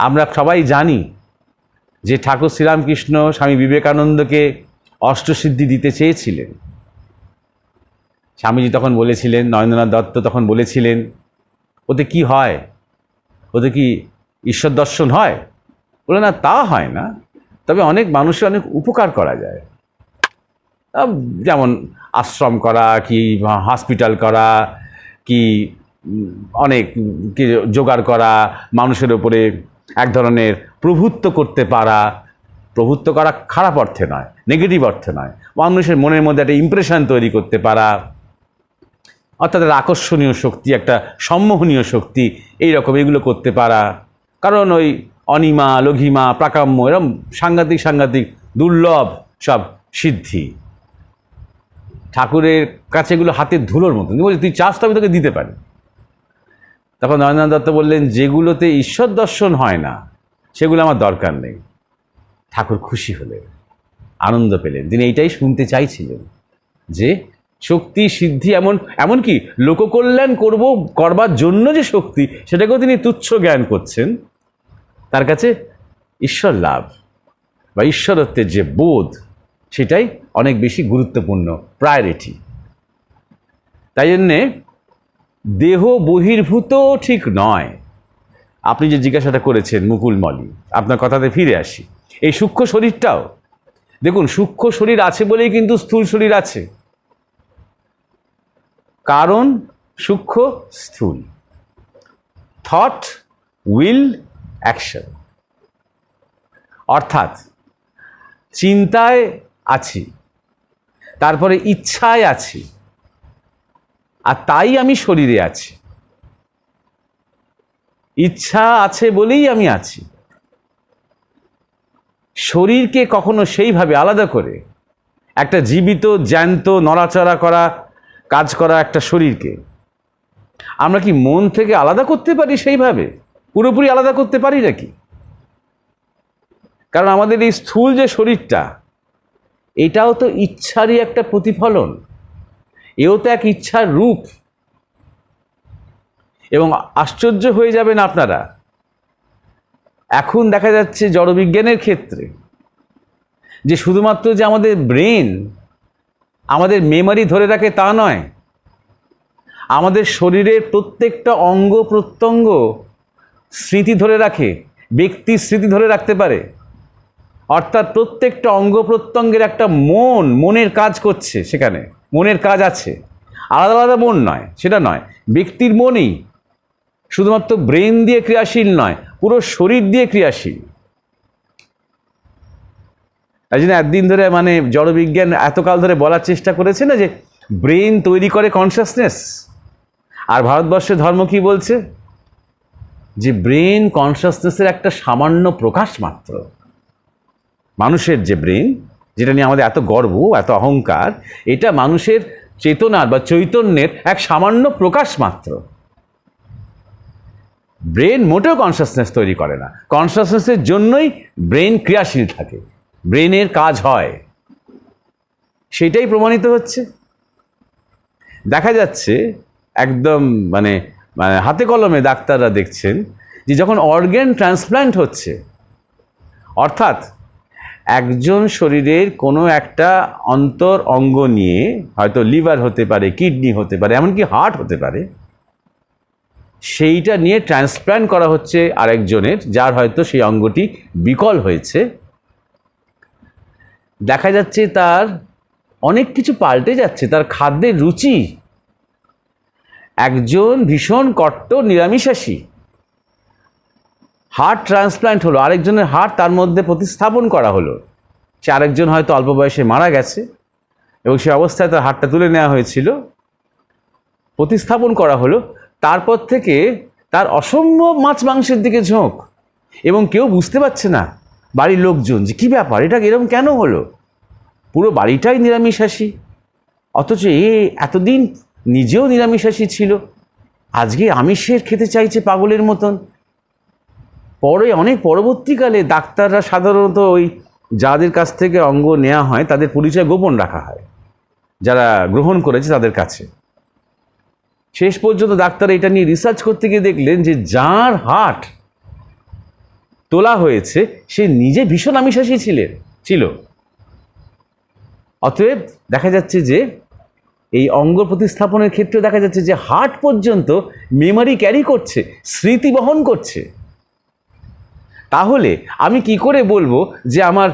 আমরা সবাই জানি যে ঠাকুর শ্রীরামকৃষ্ণ স্বামী বিবেকানন্দকে অষ্টসিদ্ধি দিতে চেয়েছিলেন। স্বামীজি তখন বলেছিলেন, নরেন্দ্রনাথ দত্ত তখন বলেছিলেন, ওতে কি হয়? ওতে কি ঈশ্বর দর্শন হয়? বলে না, তা হয় না, তবে অনেক মানুষের অনেক উপকার করা যায়। যেমন আশ্রম করা, কি হসপিটাল করা, কি অনেক কি জোগাড় করা, মানুষের উপরে এক ধরনের প্রভুত্ব করতে পারা। প্রভুত্ব করা খারাপ অর্থে নয়, নেগেটিভ অর্থে নয়, মানুষের মনের মধ্যে একটা ইমপ্রেশন তৈরি করতে পারা, অর্থাৎ একটা আকর্ষণীয় শক্তি, একটা সম্মোহনীয় শক্তি, এইরকম এগুলো করতে পারা। কারণ ওই অনিমা, লঘিমা, প্রাকাম্য, এরকম সাংঘাতিক সাংঘাতিক দুর্লভ সব সিদ্ধি ঠাকুরের কাছে এগুলো হাতের ধুলোর মতো। বলছি, তুই চাস তবে তোকে দিতে পারে। তখন নরেন্দ্রনাথ দত্ত বললেন, যেগুলোতে ঈশ্বর দর্শন হয় না সেগুলো আমার দরকার নেই। ঠাকুর খুশি হলেন, আনন্দ পেলেন। তিনি এইটাই শুনতে চাইছিলেন, যে শক্তি সিদ্ধি এমনকি লোককল্যাণ করবার জন্য যে শক্তি, সেটাকেও তিনি তুচ্ছ জ্ঞান করছেন। তার কাছে ঈশ্বর লাভ বা ঈশ্বরত্বের যে বোধ, সেটাই অনেক বেশি গুরুত্বপূর্ণ, প্রায়োরিটি। তাই জন্যে দেহ বহির্ভূত ঠিক নয়। আপনি যে জিজ্ঞাসাটা করেছেন মুকুলমণি, আপনার কথাতে ফিরে আসি। এই সূক্ষ্ম শরীরটাও দেখুন, সূক্ষ্ম শরীর আছে বলেই কিন্তু স্থূল শরীর আছে। কারণ সূক্ষ্ম স্থূল, থট, উইল অ্যাকশন। অর্থাৎ চিন্তায় আছি, তারপরে ইচ্ছায় আছি, আর তাই আমি শরীরে আছি। ইচ্ছা আছে বলেই আমি আছি। শরীরকে কখনো সেইভাবে আলাদা করে, একটা জীবিত জ্যান্ত নড়াচড়া করা কাজ করা একটা শরীরকে আমরা কি মন থেকে আলাদা করতে পারি? সেইভাবে পুরোপুরি আলাদা করতে পারি নাকি? কারণ আমাদের এই স্থূল যে শরীরটা, এটাও তো ইচ্ছারই একটা প্রতিফলন, এও তো এক ইচ্ছার রূপ। এবং আশ্চর্য হয়ে যাবেন আপনারা, এখন দেখা যাচ্ছে জড়বিজ্ঞানের ক্ষেত্রে যে শুধুমাত্র যে আমাদের ব্রেন আমাদের মেমরি ধরে রাখে তা নয়, আমাদের শরীরের প্রত্যেকটা অঙ্গ প্রত্যঙ্গ স্মৃতি ধরে রাখে, ব্যক্তির স্মৃতি ধরে রাখতে পারে। অর্থাৎ প্রত্যেকটা অঙ্গ প্রত্যঙ্গের একটা মনের কাজ করছে, সেখানে মনের কাজ আছে। আলাদা আলাদা মন নয়, সেটা নয়, ব্যক্তির মনই শুধুমাত্র ব্রেন দিয়ে ক্রিয়াশীল নয়, পুরো শরীর দিয়ে ক্রিয়াশীল। তাই জন্য একদিন ধরে জড়বিজ্ঞান এতকাল ধরে বলার চেষ্টা করেছে না যে ব্রেন তৈরি করে কনসাসনেস, আর ভারতবর্ষের ধর্ম কি বলছে? যে ব্রেন কনসাসনেসের একটা সামান্য প্রকাশ মাত্র। মানুষের যে ব্রেন, যেটা নিয়ে আমাদের এত গর্ব, এত অহংকার, এটা মানুষের চেতনার বা চৈতন্যের এক সামান্য প্রকাশ মাত্র। ব্রেন মোটেও কনসাসনেস তৈরি করে না। কনসাসনেসের জন্যই ব্রেন ক্রিয়াশীল থাকে, ব্রেনের কাজ হয়, সেটাই প্রমাণিত হচ্ছে। দেখা যাচ্ছে একদম হাতে কলমে ডাক্তাররা দেখছেন যে যখন অর্গান ট্রান্সপ্ল্যান্ট হচ্ছে, অর্থাৎ একজন শরীরের কোনো একটা অন্তর অঙ্গ নিয়ে, হয়তো লিভার হতে পারে, কিডনি হতে পারে, এমনকি হার্ট হতে পারে, সেইটা নিয়ে ট্রান্সপ্ল্যান্ট করা হচ্ছে আরেকজনের, যার হয়তো সেই অঙ্গটি বিকল হয়েছে। দেখা যাচ্ছে তার অনেক কিছু পাল্টে যাচ্ছে, তার খাদ্যের রুচি। একজন ভীষণ কট্টর নিরামিষাশী, হার্ট ট্রান্সপ্ল্যান্ট হলো, আরেকজনের হার্ট তার মধ্যে প্রতিস্থাপন করা হলো। সে আরেকজন হয়তো অল্প বয়সে মারা গেছে এবং সে অবস্থায় তার হার্টটা তুলে নেওয়া হয়েছিল, প্রতিস্থাপন করা হলো। তারপর থেকে তার অসম্ভব মাছ মাংসের দিকে ঝোঁক, এবং কেউ বুঝতে পারছে না, বাড়ির লোকজন, যে কী ব্যাপার, এটা এরকম কেন হলো? পুরো বাড়িটাই নিরামিষাশী, অথচ এতদিন নিজেও নিরামিষাশী ছিল, আজকে আমিষের খেতে চাইছে পাগলের মতন। অনেক পরবর্তীকালে ডাক্তাররা সাধারণত ওই যাদের কাছ থেকে অঙ্গ নেওয়া হয় তাদের পরিচয় গোপন রাখা হয়, যারা গ্রহণ করেছে তাদের কাছে। শেষ পর্যন্ত ডাক্তার এটা নিয়ে রিসার্চ করতে গিয়ে দেখলেন যে যার হার্ট তোলা হয়েছে সে নিজে ভীষণ আমিষাশী ছিল। অতএব দেখা যাচ্ছে যে এই অঙ্গ প্রতিস্থাপনের ক্ষেত্রে দেখা যাচ্ছে যে হার্ট পর্যন্ত মেমরি ক্যারি করছে, স্মৃতি বহন করছে। তাহলে আমি কি করে বলবো যে আমার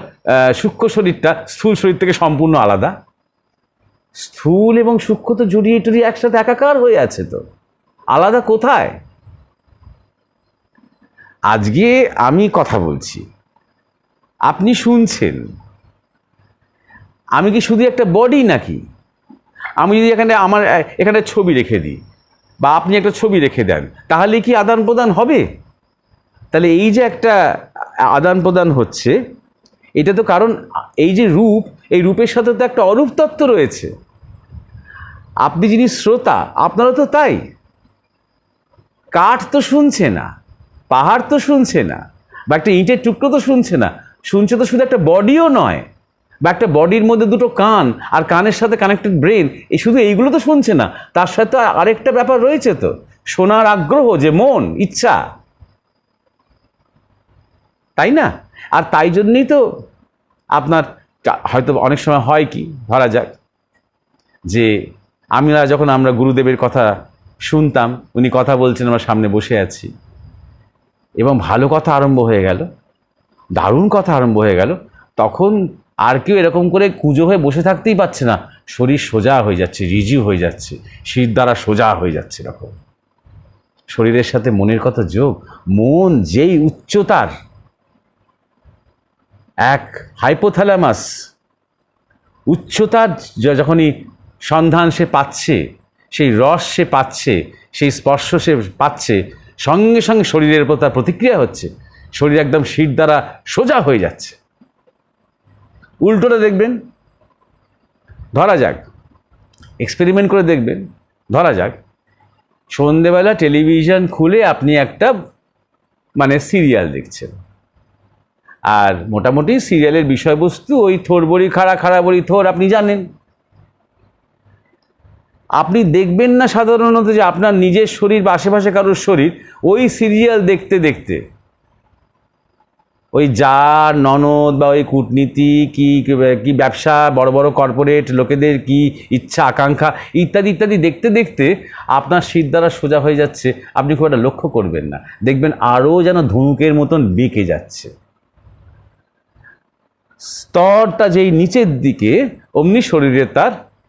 সূক্ষ্ম শরীরটা স্থূল শরীর থেকে সম্পূর্ণ আলাদা? স্থূল এবং সূক্ষ্ম তো জড়িয়ে টড়িয়ে একসাথে একাকার হয়ে আছে, তো আলাদা কোথায়? আজকে আমি কথা বলছি, আপনি শুনছেন, আমি কি শুধু একটা বডি নাকি? আমি যদি আমার এখানে ছবি রেখে দিই, বা আপনি একটা ছবি রেখে দেন, তাহলে কি আদান প্রদান হবে? তাহলে এই যে একটা আদান প্রদান হচ্ছে, এটা তো কারণ এই যে রূপ, এই রূপের সাথে তো একটা অরূপ তত্ত্ব রয়েছে। আপনি যিনি শ্রোতা, আপনারও তো তাই। কাঠ তো শুনছে না, পাহাড় তো শুনছে না, বা একটা ইটের টুকরো তো শুনছে না, শুনছে তো শুধু একটা বডিও নয়, বা একটা বডির মধ্যে দুটো কান, আর কানের সাথে কানেক্টেড ব্রেন, শুধু এইগুলো তো শুনছে না, তার সাথে আরেকটা ব্যাপার রয়েছে তো, শোনার আগ্রহ, যে মন, ইচ্ছা, তাই না? আর তাই জন্যই তো আপনার হয়তো অনেক সময় হয় কি, ধরা যাক যে আমরা গুরুদেবের কথা শুনতাম, উনি কথা বলছেন, আমরা সামনে বসে আছি, এবং ভালো কথা আরম্ভ হয়ে গেল, দারুণ কথা আরম্ভ হয়ে গেল, তখন আর কেউ এরকম করে কুঁজো হয়ে বসে থাকতেই পারছে না, শরীর সোজা হয়ে যাচ্ছে, রিজিউ হয়ে যাচ্ছে, শির দ্বারা সোজা হয়ে যাচ্ছে এরকম। শরীরের সাথে মনের কত যোগ। মন যেই উচ্চতার, এক হাইপোথ্যালামাস উচ্চতার যখনই সন্ধান সে পাচ্ছে, সেই রস সে পাচ্ছে, সেই স্পর্শ সে পাচ্ছে, সঙ্গে সঙ্গে শরীরের উপর তার প্রতিক্রিয়া হচ্ছে, শরীর একদম শির দ্বারা সোজা হয়ে যাচ্ছে। উল্টোটা দেখবেন, ধরা যাক, এক্সপেরিমেন্ট করে দেখবেন, ধরা যাক সন্ধেবেলা টেলিভিশন খুলে আপনি একটা সিরিয়াল দেখছেন, আর মোটামুটি সিরিয়ালের বিষয়বস্তু ওই থোর বড়ি খাড়া, খাড়া বড়ি থোর, আপনি জানেন। আপনি দেখবেন না সাধারণত যে আপনার নিজের শরীর বা আশেপাশে কারোর শরীর ওই সিরিয়াল দেখতে দেখতে ওই জার ননদ বা ওই কূটনীতি কি ব্যবসা, বড় বড় কর্পোরেট লোকেদের কি ইচ্ছা আকাঙ্ক্ষা ইত্যাদি ইত্যাদি দেখতে দেখতে আপনার শির দ্বারা সোজা হয়ে যাচ্ছে। আপনি খুব একটা লক্ষ্য করবেন না, দেখবেন আরও যেন ধনুকের মতন বেঁকে যাচ্ছে। স্তরটা যেই নিচের দিকে, অমনি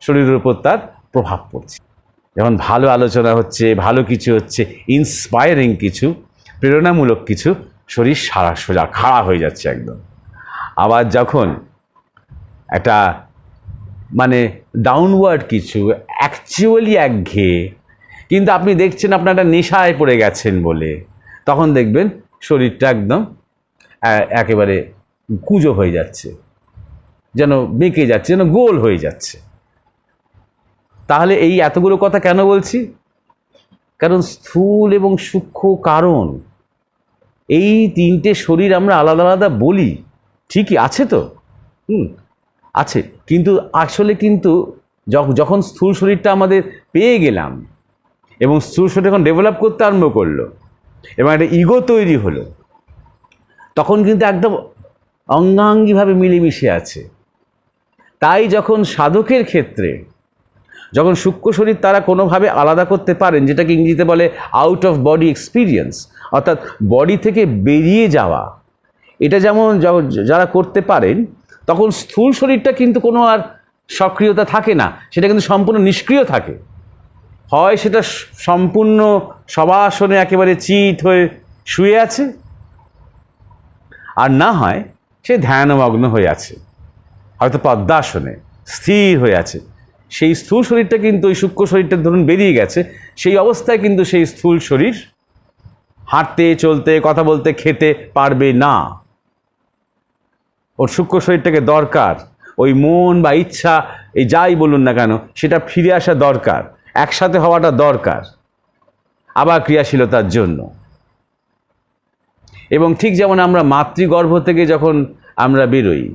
শরীরের উপর তার প্রভাব পড়ছে। যখন ভালো আলোচনা হচ্ছে, ভালো কিছু হচ্ছে, ইন্সপায়ারিং কিছু, প্রেরণামূলক কিছু, শরীর সারা সোজা খাড়া হয়ে যাচ্ছে একদম। আবার যখন একটা ডাউনওয়ার্ড কিছু, অ্যাকচুয়ালি একঘেয়ে, কিন্তু আপনি দেখছেন আপনার একটা নেশায় পড়ে গেছেন বলে, তখন দেখবেন শরীরটা একদম একেবারে কুঁজো হয়ে যাচ্ছে, যেন বেঁকে যাচ্ছে, যেন গোল হয়ে যাচ্ছে। তাহলে এই এতগুলো কথা কেন বলছি? কারণ স্থূল এবং সূক্ষ্ম কারণ, এই তিনটে শরীর আমরা আলাদা আলাদা বলি, ঠিকই আছে তো, আছে, কিন্তু আসলে যখন স্থূল শরীরটা আমাদের পেয়ে গেলাম এবং স্থূল শরীর যখন ডেভেলপ করতে আরম্ভ করলো এবং একটা ইগো তৈরি হলো, তখন কিন্তু একদম অঙ্গাঙ্গিভাবে মিলেমিশে আছে। তাই যখন সাধকের ক্ষেত্রে যখন সূক্ষ্ম শরীর তারা কোনোভাবে আলাদা করতে পারেন, যেটাকে ইংরেজিতে বলে আউট অফ বডি এক্সপিরিয়েন্স, অর্থাৎ বডি থেকে বেরিয়ে যাওয়া, এটা যেমন যারা করতে পারেন, তখন স্থূল শরীরটা কিন্তু কোনো আর সক্রিয়তা থাকে না, সেটা কিন্তু সম্পূর্ণ নিষ্ক্রিয় থাকে। হয় সেটা সম্পূর্ণ সবাসনে একেবারে চিত হয়ে শুয়ে আছে, আর না হয় সে ধ্যানমগ্ন হয়ে আছে, হয়তো পদ্মাসনে স্থির হয়ে আছে। সেই স্থূল শরীরটা কিন্তু ওই সূক্ষ্ম শরীরটা ধরুন বেরিয়ে গেছে, সেই অবস্থায় কিন্তু সেই স্থূল শরীর হাঁটতে, চলতে, কথা বলতে, খেতে পারবে না। ওর সূক্ষ্ম শরীরটাকে দরকার, ওই মন বা ইচ্ছা, এই যাই বলুন না কেন, সেটা ফিরে আসা দরকার, একসাথে হওয়াটা দরকার আবার ক্রিয়াশীলতার জন্য। এবং ঠিক যেমন আমরা মাতৃগর্ভ থেকে যখন আমরা বেরোই,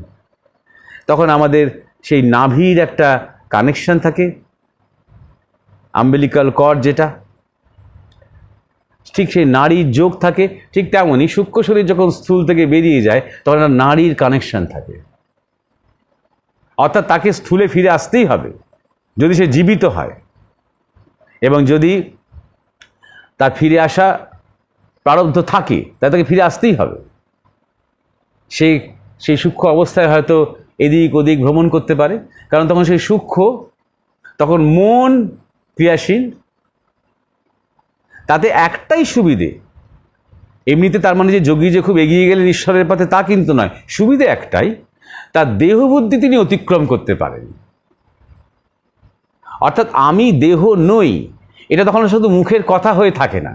তখন আমাদের সেই নাভির একটা কানেকশন থাকে, আম্বিলিকাল কর্ড যেটা, ঠিক সেই নারীর যোগ থাকে। ঠিক তেমনই সূক্ষ্ম শরীর যখন স্থূল থেকে বেরিয়ে যায়, তখন একটা নারীর কানেকশন থাকে, অর্থাৎ তাকে স্থূলে ফিরে আসতেই হবে যদি সে জীবিত হয়, এবং যদি তার ফিরে আসা প্রারব্ধ থাকে, তাই তাকে ফিরে আসতেই হবে। সেই সূক্ষ্ম অবস্থায় হয়তো এদিক ওদিক ভ্রমণ করতে পারে, কারণ তখন সেই সূক্ষ্ম, তখন মন ক্রিয়াশীল। তাতে একটাই সুবিধে, এমনিতে তার মানে যে যোগী যে খুব এগিয়ে গেলেন ঈশ্বরের পথে, তা কিন্তু নয়। সুবিধে একটাই, তার দেহবুদ্ধি তিনি অতিক্রম করতে পারেন। অর্থাৎ আমি দেহ নই, এটা তখন শুধু মুখের কথা হয়ে থাকে না,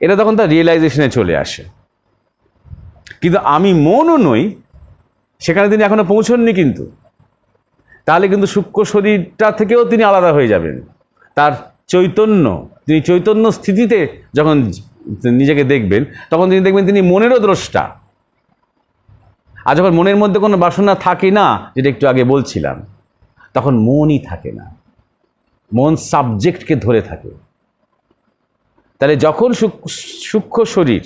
এটা তখন তার রিয়েলাইজেশনে চলে আসে। কিন্তু আমি মনও নই, সেখানে তিনি এখনো পৌঁছননি। কিন্তু তাহলে কিন্তু সূক্ষ্ম শরীরটা থেকেও তিনি আলাদা হয়ে যাবেন। তার চৈতন্য, তিনি চৈতন্য স্থিতিতে যখন নিজেকে দেখবেন, তখন তিনি দেখবেন তিনি মনেরও দ্রষ্টা। আর যখন মনের মধ্যে কোনো বাসনা থাকে না, যেটা একটু আগে বলছিলাম, তখন মনই থাকে না, মন সাবজেক্টকে ধরে থাকে। তাহলে যখন সূক্ষ্ম শরীর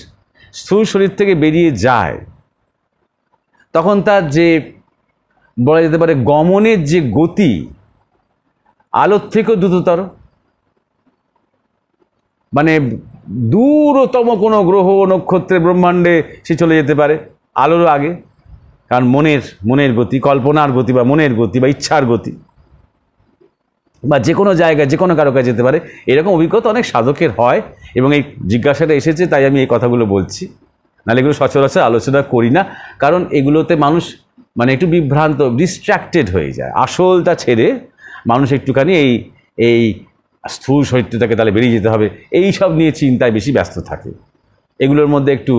স্থূল শরীর থেকে বেরিয়ে যায়, তখন তার যে বলা যেতে পারে গমনের যে গতি, আলোর থেকেও দ্রুততর, দূরতম কোনো গ্রহ নক্ষত্রে ব্রহ্মাণ্ডে সে চলে যেতে পারে আলোরও আগে, কারণ মনের গতি, কল্পনার গতি বা মনের গতি বা ইচ্ছার গতি। বা যে কোনো জায়গায় যে কোনো কারো কাছে যেতে পারে, এরকম অভিজ্ঞতা অনেক সাধকের হয়। এবং এই জিজ্ঞাসাটা এসেছে তাই আমি এই কথাগুলো বলছি, নাহলে এগুলো সচরাচর আলোচনা করি না, কারণ এগুলোতে মানুষ মানে একটু বিভ্রান্ত, ডিস্ট্র্যাক্টেড হয়ে যায়। আসলটা ছেড়ে মানুষ একটুখানি এই এই স্থূল শরীরটাকে তাহলে বেরিয়ে যেতে হবে, এই সব নিয়ে চিন্তায় বেশি ব্যস্ত থাকে। এগুলোর মধ্যে একটু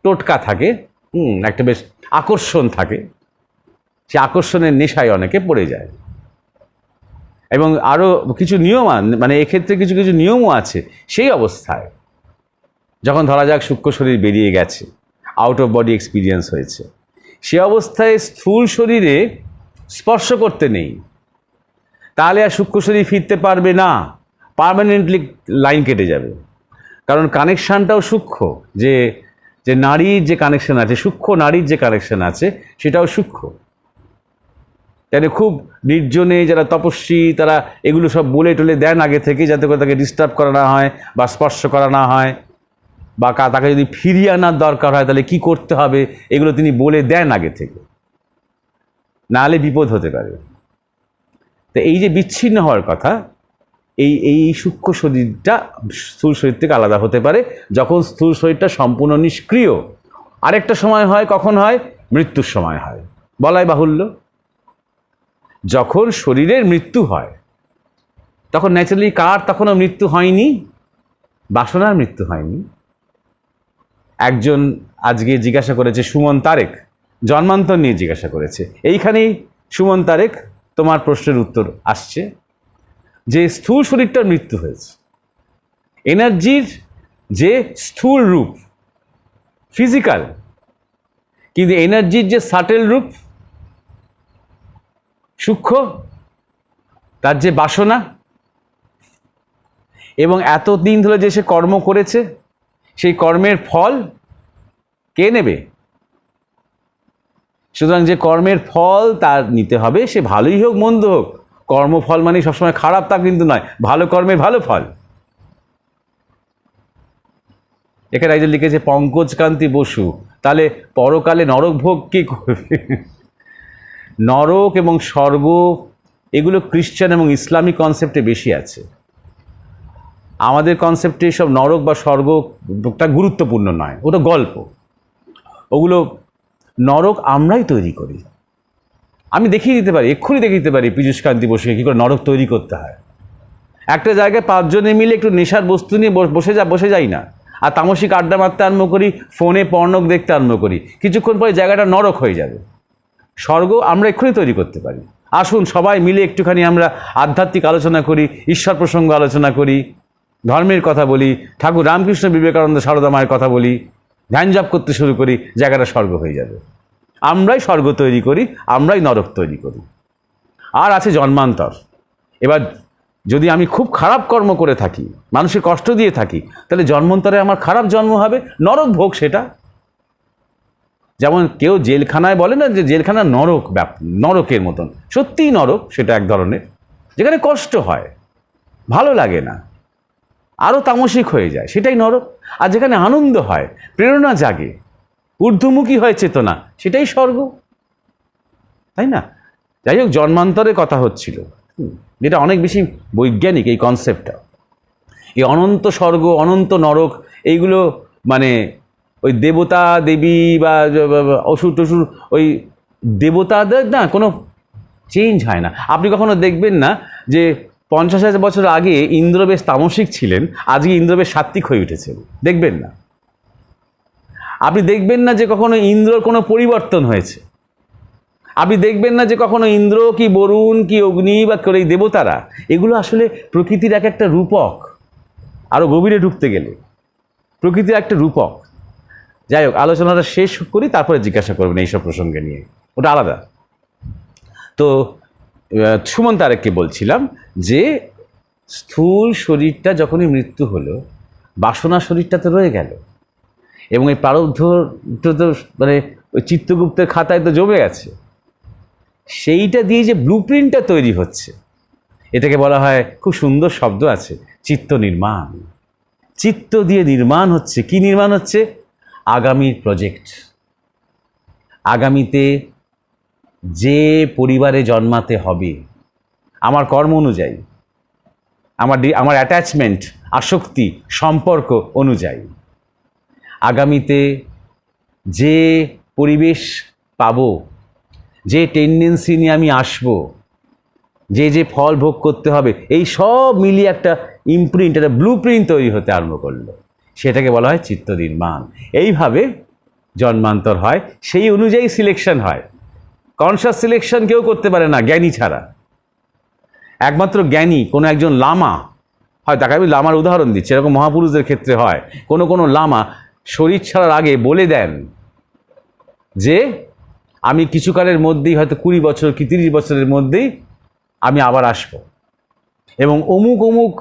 টোটকা থাকে, একটা বেশ আকর্ষণ থাকে, সে আকর্ষণের নেশায় অনেকে পড়ে যায়। এবং আরও কিছু নিয়ম, মানে এক্ষেত্রে কিছু কিছু নিয়মও আছে। সেই অবস্থায় যখন ধরা যাক সূক্ষ্ম শরীর বেরিয়ে গেছে, আউট অফ বডি এক্সপিরিয়েন্স হয়েছে, সে অবস্থায় স্থূল শরীরে স্পর্শ করতে নেই, তাহলে আর সূক্ষ্ম শরীর ফিরতে পারবে না, পার্মানেন্টলি লাইন কেটে যাবে। কারণ কানেকশানটাও সূক্ষ্ম, যে যে নারীর যে কানেকশন আছে, সূক্ষ্ম নারীর যে কানেকশন আছে, সেটাও সূক্ষ্ম। তাই খুব নির্জনে যারা তপস্বী, তারা এগুলো সব বলে টলে দেন আগে থেকে, যাতে করে তাকে ডিস্টার্ব করা না হয় বা স্পর্শ করা না হয়, বা তাকে যদি ফিরিয়ে আনার দরকার হয় তাহলে কি করতে হবে, এগুলো তিনি বলে দেন আগে থেকে, নাহলে বিপদ হতে পারে। তো এই যে বিচ্ছিন্ন হওয়ার কথা, এই সূক্ষ্ম শরীরটা স্থূল শরীর থেকে আলাদা হতে পারে যখন স্থূল শরীরটা সম্পূর্ণ নিষ্ক্রিয়। আরেকটা সময় হয়, কখন হয়? মৃত্যুর সময় হয়, বলাই বাহুল্য। যখন শরীরের মৃত্যু হয় তখন ন্যাচারালি কার তখনও মৃত্যু হয়নি? বাসনার মৃত্যু হয়নি। একজন আজকে জিজ্ঞাসা করেছে, সুমন তারেক, জন্মান্তর নিয়ে জিজ্ঞাসা করেছে। এইখানেই সুমন তারেক তোমার প্রশ্নের উত্তর আসছে, যে স্থূল শরীরটার মৃত্যু হয়েছে, এনার্জির যে স্থূল রূপ ফিজিক্যাল, কিন্তু এনার্জির যে সাটেল রূপ সূক্ষ্ম, তার যে বাসনা, এবং এতদিন ধরে যে সে কর্ম করেছে, সেই কর্মের ফল কে নেবে? সুতরাং যে কর্মের ফল তার নিতে হবে, সে ভালোই হোক মন্দ হোক। কর্মফল মানে সবসময় খারাপ তা কিন্তু নয়, ভালো কর্মে ভালো ফল। এখানে একজন লিখেছে পঙ্কজ কান্তি বসু, তাহলে পরকালে নরক ভোগ কি করবে? নরক এবং স্বর্গ এগুলো খ্রিশ্চান এবং ইসলামিক কনসেপ্টে বেশি আছে। আমাদের কনসেপ্টে সব নরক বা স্বর্গটা গুরুত্বপূর্ণ নয়, ওটা গল্প। ওগুলো নরক আমরাই তৈরি করি। আমি দেখিয়ে দিতে পারি, এক্ষুনি দেখিয়ে দিতে পারি পীযূষ কান্তি বসুকে কী করে নরক তৈরি করতে হয়। একটা জায়গায় 5 জনে মিলে একটু নেশার বস্তু নিয়ে বসে যাই না, আর তামসিক আড্ডা মারতে আরম্ভ করি, ফোনে পর্নক দেখতে আরম্ভ করি, কিছুক্ষণ পরে জায়গাটা নরক হয়ে যাবে। স্বর্গ আমরা এক্ষুনি তৈরি করতে পারি। আসুন সবাই মিলে একটুখানি আমরা আধ্যাত্মিক আলোচনা করি, ঈশ্বর প্রসঙ্গ আলোচনা করি, ধর্মের কথা বলি, ঠাকুর রামকৃষ্ণ বিবেকানন্দ সারদা মায়ের কথা বলি, ধ্যান জপ করতে শুরু করি, জায়গাটা স্বর্গ হয়ে যাবে। আমরাই স্বর্গ তৈরি করি, আমরাই নরক তৈরি করি। আর আছে জন্মান্তর। এবার যদি আমি খুব খারাপ কর্ম করে থাকি, মানুষের কষ্ট দিয়ে থাকি, তাহলে জন্মান্তরে আমার খারাপ জন্ম হবে, নরক ভোগ সেটা। যেমন কেউ জেলখানায় বলে না যে জেলখানা নরক, নরকের মতন, সত্যিই নরক সেটা এক ধরনের, যেখানে কষ্ট হয়, ভালো লাগে না, আরও তামসিক হয়ে যায়, সেটাই নরক। আর যেখানে আনন্দ হয়, প্রেরণা জাগে, ঊর্ধ্বমুখী হয় চেতনা, সেটাই স্বর্গ, তাই না? যাই হোক, জন্মান্তরের কথা হচ্ছিল, যেটা অনেক বেশি বৈজ্ঞানিক এই কনসেপ্টটা। এই অনন্ত স্বর্গ, অনন্ত নরক, এইগুলো মানে ওই দেবতা দেবী বা অসুর টসুর, ওই দেবতাদের না কোনো চেঞ্জ হয় না। আপনি কখনো দেখবেন না যে 50,000 বছর আগে ইন্দ্র বেশ তামসিক ছিলেন, আজকে ইন্দ্র বেশ সাত্ত্বিক হয়ে উঠেছেন, দেখবেন না। আপনি দেখবেন না যে কখনো ইন্দ্রর কোনো পরিবর্তন হয়েছে। আপনি দেখবেন না যে কখনো ইন্দ্র কি বরুণ কি অগ্নি বা এই দেবতারা, এগুলো আসলে প্রকৃতির এক একটা রূপক। আরও গভীরে ঢুকতে গেলে প্রকৃতির একটা রূপক। যাই হোক, আলোচনাটা শেষ করি, তারপরে জিজ্ঞাসা করবেন এইসব প্রসঙ্গে নিয়ে, ওটা আলাদা। তো সুমন তারেককে বলছিলাম যে স্থূল শরীরটা যখনই মৃত্যু হলো, বাসনা শরীরটা তো রয়ে গেল, এবং এই প্রারব্ধ তো মানে ওই চিত্তগুপ্তের খাতায় তো জমে গেছে। সেইটা দিয়ে যে ব্লুপ্রিন্টটা তৈরি হচ্ছে, এটাকে বলা হয়, খুব সুন্দর শব্দ আছে, চিত্ত নির্মাণ। চিত্ত দিয়ে নির্মাণ হচ্ছে, কি নির্মাণ হচ্ছে? আগামীর প্রজেক্ট। আগামীতে যে পরিবারে জন্মাতে হবে আমার কর্ম অনুযায়ী, আমার অ্যাটাচমেন্ট, আসক্তি, সম্পর্ক অনুযায়ী। আগামীতে যে পরিবেশ পাবো, যে টেন্ডেন্সি নিয়ে আমি আসবো, যে ফল ভোগ করতে হবে, এই সব মিলিয়ে একটা ইমপ্রিন্ট, একটা ব্লু প্রিন্ট তৈরি হতে আরম্ভ করলো। সেটাকে বলা হয় চিত্তনির্মাণ। এইভাবে জন্মান্তর হয়, সেই অনুযায়ী সিলেকশন হয়। কনশাস সিলেকশন কেউ করতে পারে না জ্ঞানী ছাড়া। একমাত্র জ্ঞানী, কোনো একজন লামা হয়, তাকে আমি লামার উদাহরণ দিচ্ছি, এরকম মহাপুরুষদের ক্ষেত্রে হয়, কোনো লামা শরীর ছাড়ার আগে বলে দেন যে আমি কিছুকালের মধ্যেই, হয়তো 20 বছর কি 30 বছরের মধ্যেই আমি আবার আসব, এবং অমুক অমুক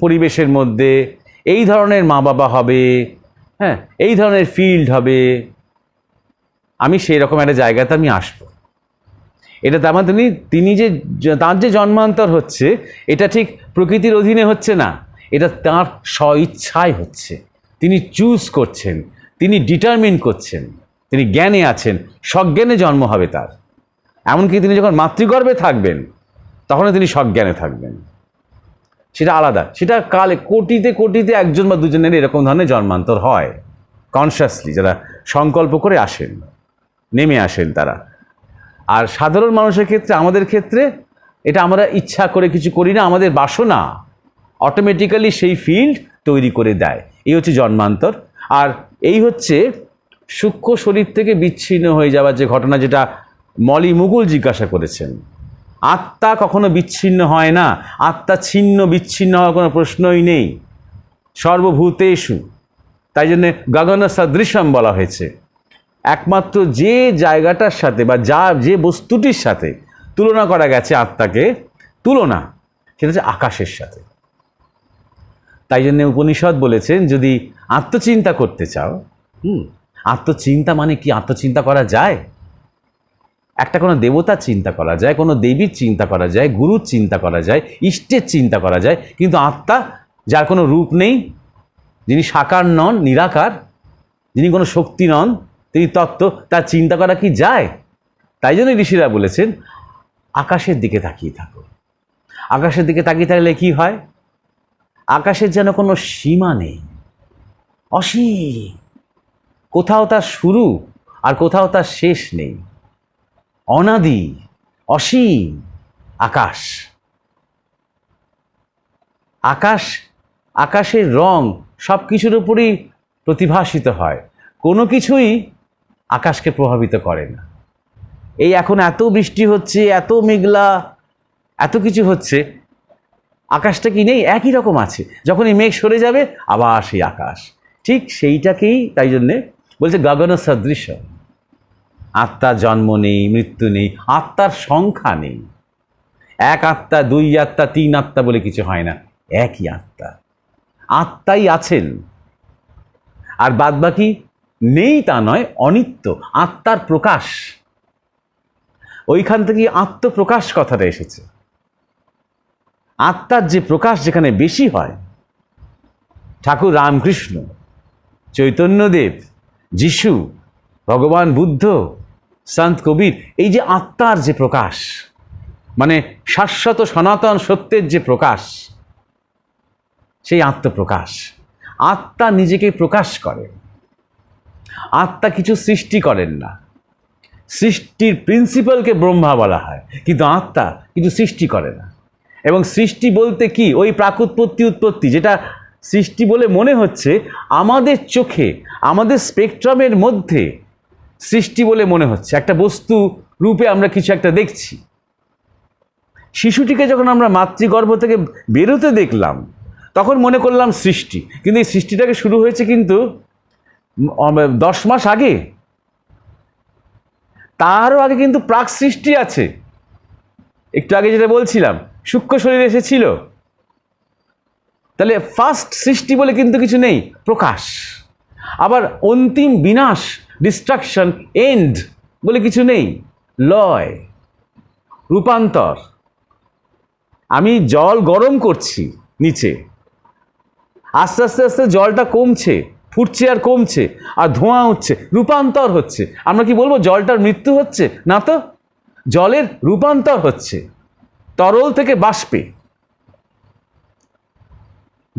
পরিবেশের মধ্যে এই ধরনের মা বাবা হবে, হ্যাঁ, এই ধরনের ফিল্ড হবে, আমি সেই রকম একটা জায়গাতে আমি আসব। এটা তার মানে তিনি যে তার যে জন্মান্তর হচ্ছে, এটা ঠিক প্রকৃতির অধীনে হচ্ছে না, এটা তার স্বইচ্ছায় হচ্ছে। তিনি চুজ করছেন, তিনি ডিটারমিন করছেন, তিনি জ্ঞানে আছেন, সজ্ঞানে জন্ম হবে তার। এমনকি তিনি যখন মাতৃগর্ভে থাকবেন তখনও তিনি সজ্ঞানে থাকবেন। সেটা আলাদা, সেটা কালে কোটিতে একজন বা দুজনের এরকম ধরনের জন্মান্তর হয়, কনসিয়াসলি যারা সংকল্প করে আসেন, নেমে আসেন তারা। আর সাধারণ মানুষের ক্ষেত্রে, আমাদের ক্ষেত্রে এটা আমরা ইচ্ছা করে কিছু করি না, আমাদের বাসনা অটোমেটিক্যালি সেই ফিল্ড তৈরি করে দেয়। এই হচ্ছে জন্মান্তর। আর এই হচ্ছে সূক্ষ্ম শরীর থেকে বিচ্ছিন্ন হয়ে যাওয়ার যে ঘটনা, যেটা মলি মুকুল জিজ্ঞাসা করেছেন। আত্মা কখনো বিচ্ছিন্ন হয় না, আত্মা ছিন্ন বিচ্ছিন্ন হওয়ার কোনো প্রশ্নই নেই। সর্বভূতেষু, তাই জন্যে গগন সদৃশম বলা হয়েছে। একমাত্র যে জায়গাটার সাথে বা যে বস্তুটির সাথে তুলনা করা গেছে আত্মাকে, তুলনা, সেটা হচ্ছে আকাশের সাথে। তাই জন্য উপনিষদ বলেছেন, যদি আত্মচিন্তা করতে চাও, আত্মচিন্তা মানে কি? আত্মচিন্তা করা যায়, একটা কোনো দেবতার চিন্তা করা যায়, কোনো দেবীর চিন্তা করা যায়, গুরুর চিন্তা করা যায়, ইষ্টের চিন্তা করা যায়, কিন্তু আত্মা, যার কোনো রূপ নেই, যিনি সাকার নন, নিরাকার, যিনি কোনো শক্তি নন, তিনি তত্ত্ব, তার চিন্তা করা কি যায়? তাই জন্য ঋষিরা বলেছেন আকাশের দিকে তাকিয়ে থাকো। আকাশের দিকে তাকিয়ে থাকলে কি হয়? আকাশের যেন কোনো সীমা নেই, অসীম, কোথাও তার শুরু আর কোথাও তার শেষ নেই, অনাদি, অসীম আকাশ। আকাশের রং সব কিছুর উপরই প্রতিভাসিত হয়, কোনো কিছুই আকাশকে প্রভাবিত করে না। এই এখন এত বৃষ্টি হচ্ছে, এত মেঘলা, এত কিছু হচ্ছে, আকাশটা কি নেই? একই রকম আছে। যখন এই মেঘ সরে যাবে আবার সেই আকাশ, ঠিক সেইটাকেই তাই জন্যে বলছে গগন সদৃশ। আত্মার জন্ম নেই, মৃত্যু নেই, আত্মার সংখ্যা নেই। এক আত্মা, দুই আত্মা, তিন আত্মা বলে কিছু হয় না, একই আত্মা। আত্মাই আছেন, আর বাদবাকি নেই তা নয়, অনিত্য, আত্মার প্রকাশ। ওইখান থেকে আত্মপ্রকাশ কথাটা এসেছে। আত্মার যে প্রকাশ যেখানে বেশি হয়, ঠাকুর রামকৃষ্ণ, চৈতন্যদেব, যিশু, ভগবান বুদ্ধ, সন্ত কবির, এই যে আত্মার যে প্রকাশ, মানে শাশ্বত সনাতন সত্যের যে প্রকাশ, সেই আত্মপ্রকাশ। আত্মা নিজেকে প্রকাশ করে, আত্মা কিছু সৃষ্টি করেন না। সৃষ্টির প্রিন্সিপালকে ব্রহ্মা বলা হয়, কিন্তু আত্মা কিছু সৃষ্টি করে না। এবং সৃষ্টি বলতে কি? ওই প্রাকুৎপত্তি উৎপত্তি, যেটা সৃষ্টি বলে মনে হচ্ছে আমাদের চোখে, আমাদের স্পেকট্রামের মধ্যে সৃষ্টি বলে মনে হচ্ছে। একটা বস্তু রূপে আমরা কিছু একটা দেখছি। শিশুটিকে যখন আমরা মাতৃগর্ভ থেকে বেরোতে দেখলাম, তখন মনে করলাম সৃষ্টি, কিন্তু এই সৃষ্টিটাকে শুরু হয়েছে কিন্তু 10 মাস আগে। তারও আগে কিন্তু প্রাক সৃষ্টি আছে। একটু আগে যেটা বলছিলাম, সূক্ষ্ম শরীর এসেছিল, তাহলে ফার্স্ট সৃষ্টি বলে কিন্তু কিছু নেই, প্রকাশ। আবার অন্তিম বিনাশ, ডিস্ট্রাকশন, এন্ড বলে কিছু নেই, লয়, রূপান্তর। আমি জল গরম করছি নিচে, আস্তে আস্তে আস্তে জলটা কমছে, ফুটছে আর কমছে, আর ধোঁয়া হচ্ছে, রূপান্তর হচ্ছে। আমরা কি বলবো জলটার মৃত্যু হচ্ছে? না তো, জলের রূপান্তর হচ্ছে তরল থেকে বাষ্পে।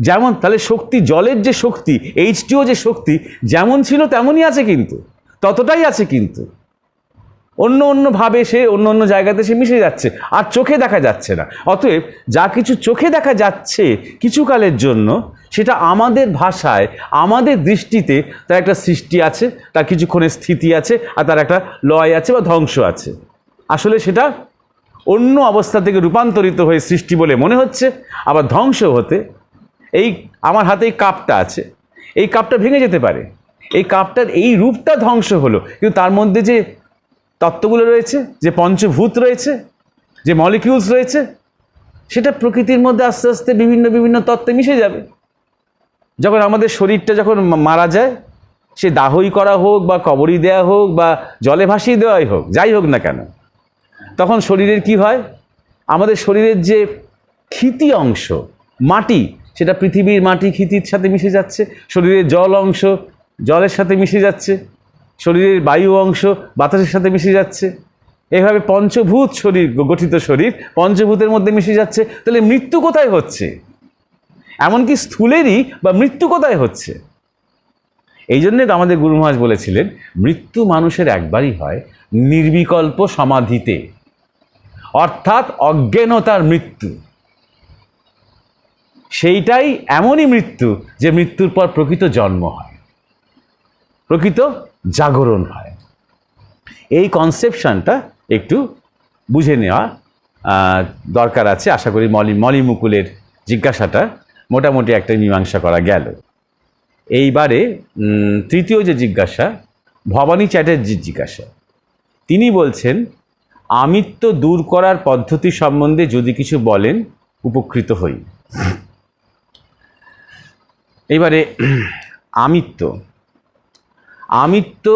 যেমন তাহলে শক্তি, জলের যে শক্তি, H2O যে শক্তি যেমন ছিল তেমনই আছে, কিন্তু ততটাই আছে, কিন্তু অন্য অন্যভাবে সে অন্য অন্য জায়গাতে সে মিশে যাচ্ছে, আর চোখে দেখা যাচ্ছে না। অতএব যা কিছু চোখে দেখা যাচ্ছে কিছুকালের জন্য, সেটা আমাদের ভাষায়, আমাদের দৃষ্টিতে তার একটা সৃষ্টি আছে, তার কিছুক্ষণের স্থিতি আছে, আর তার একটা লয় আছে বা ধ্বংস আছে। আসলে সেটা অন্য অবস্থা থেকে রূপান্তরিত হয়ে সৃষ্টি বলে মনে হচ্ছে, আবার ধ্বংস হতে। এই আমার হাতে এই কাপটা আছে, এই কাপটা ভেঙে যেতে পারে, এই কাপটার এই রূপটা ধ্বংস হলো, কিন্তু তার মধ্যে যে তত্ত্বগুলো রয়েছে, যে পঞ্চভূত রয়েছে, যে মলিকিউলস রয়েছে, সেটা প্রকৃতির মধ্যে আস্তে আস্তে বিভিন্ন বিভিন্ন তত্ত্বে মিশে যাবে। যখন আমাদের শরীরটা যখন মারা যায়, সে দাহই করা হোক বা কবরই দেওয়া হোক বা জলে ভাসিয়ে দেওয়াই হোক, যাই হোক না কেন, তখন শরীরের কি হয়? আমাদের শরীরের যে ক্ষিতি অংশ, মাটি, সেটা পৃথিবীর মাটি ক্ষিতির সাথে মিশে যাচ্ছে, শরীরের জল অংশ জলের সাথে মিশে যাচ্ছে, শরীরের বায়ু অংশ বাতাসের সাথে মিশে যাচ্ছে। এভাবে পঞ্চভূত শরীর গঠিত শরীর পঞ্চভূতের মধ্যে মিশে যাচ্ছে। তাহলে মৃত্যু কোথায় হচ্ছে? এমনকি স্থূলেরই বা মৃত্যু কোথায় হচ্ছে? এই জন্যে আমাদের গুরু মহারাজ বলেছিলেন, মৃত্যু মানুষের একবারই হয়, নির্বিকল্প সমাধিতে, অর্থাৎ অজ্ঞানতার মৃত্যু। সেইটাই এমনই মৃত্যু যে মৃত্যুর পর প্রকৃত জন্ম হয়, প্রকৃত জাগরণ হয়। এই কনসেপশনটা একটু বুঝে নেওয়া দরকার আছে। আশা করি মলিমুকুলের জিজ্ঞাসাটা মোটামুটি একটা মীমাংসা করা গেল। এইবারে তৃতীয় যে জিজ্ঞাসা, ভবানী চ্যাটার্জির জিজ্ঞাসা। তিনি বলছেন, আমিত্ব দূর করার পদ্ধতি সম্বন্ধে যদি কিছু বলেন উপকৃত হই। এইবারে আমিত্ব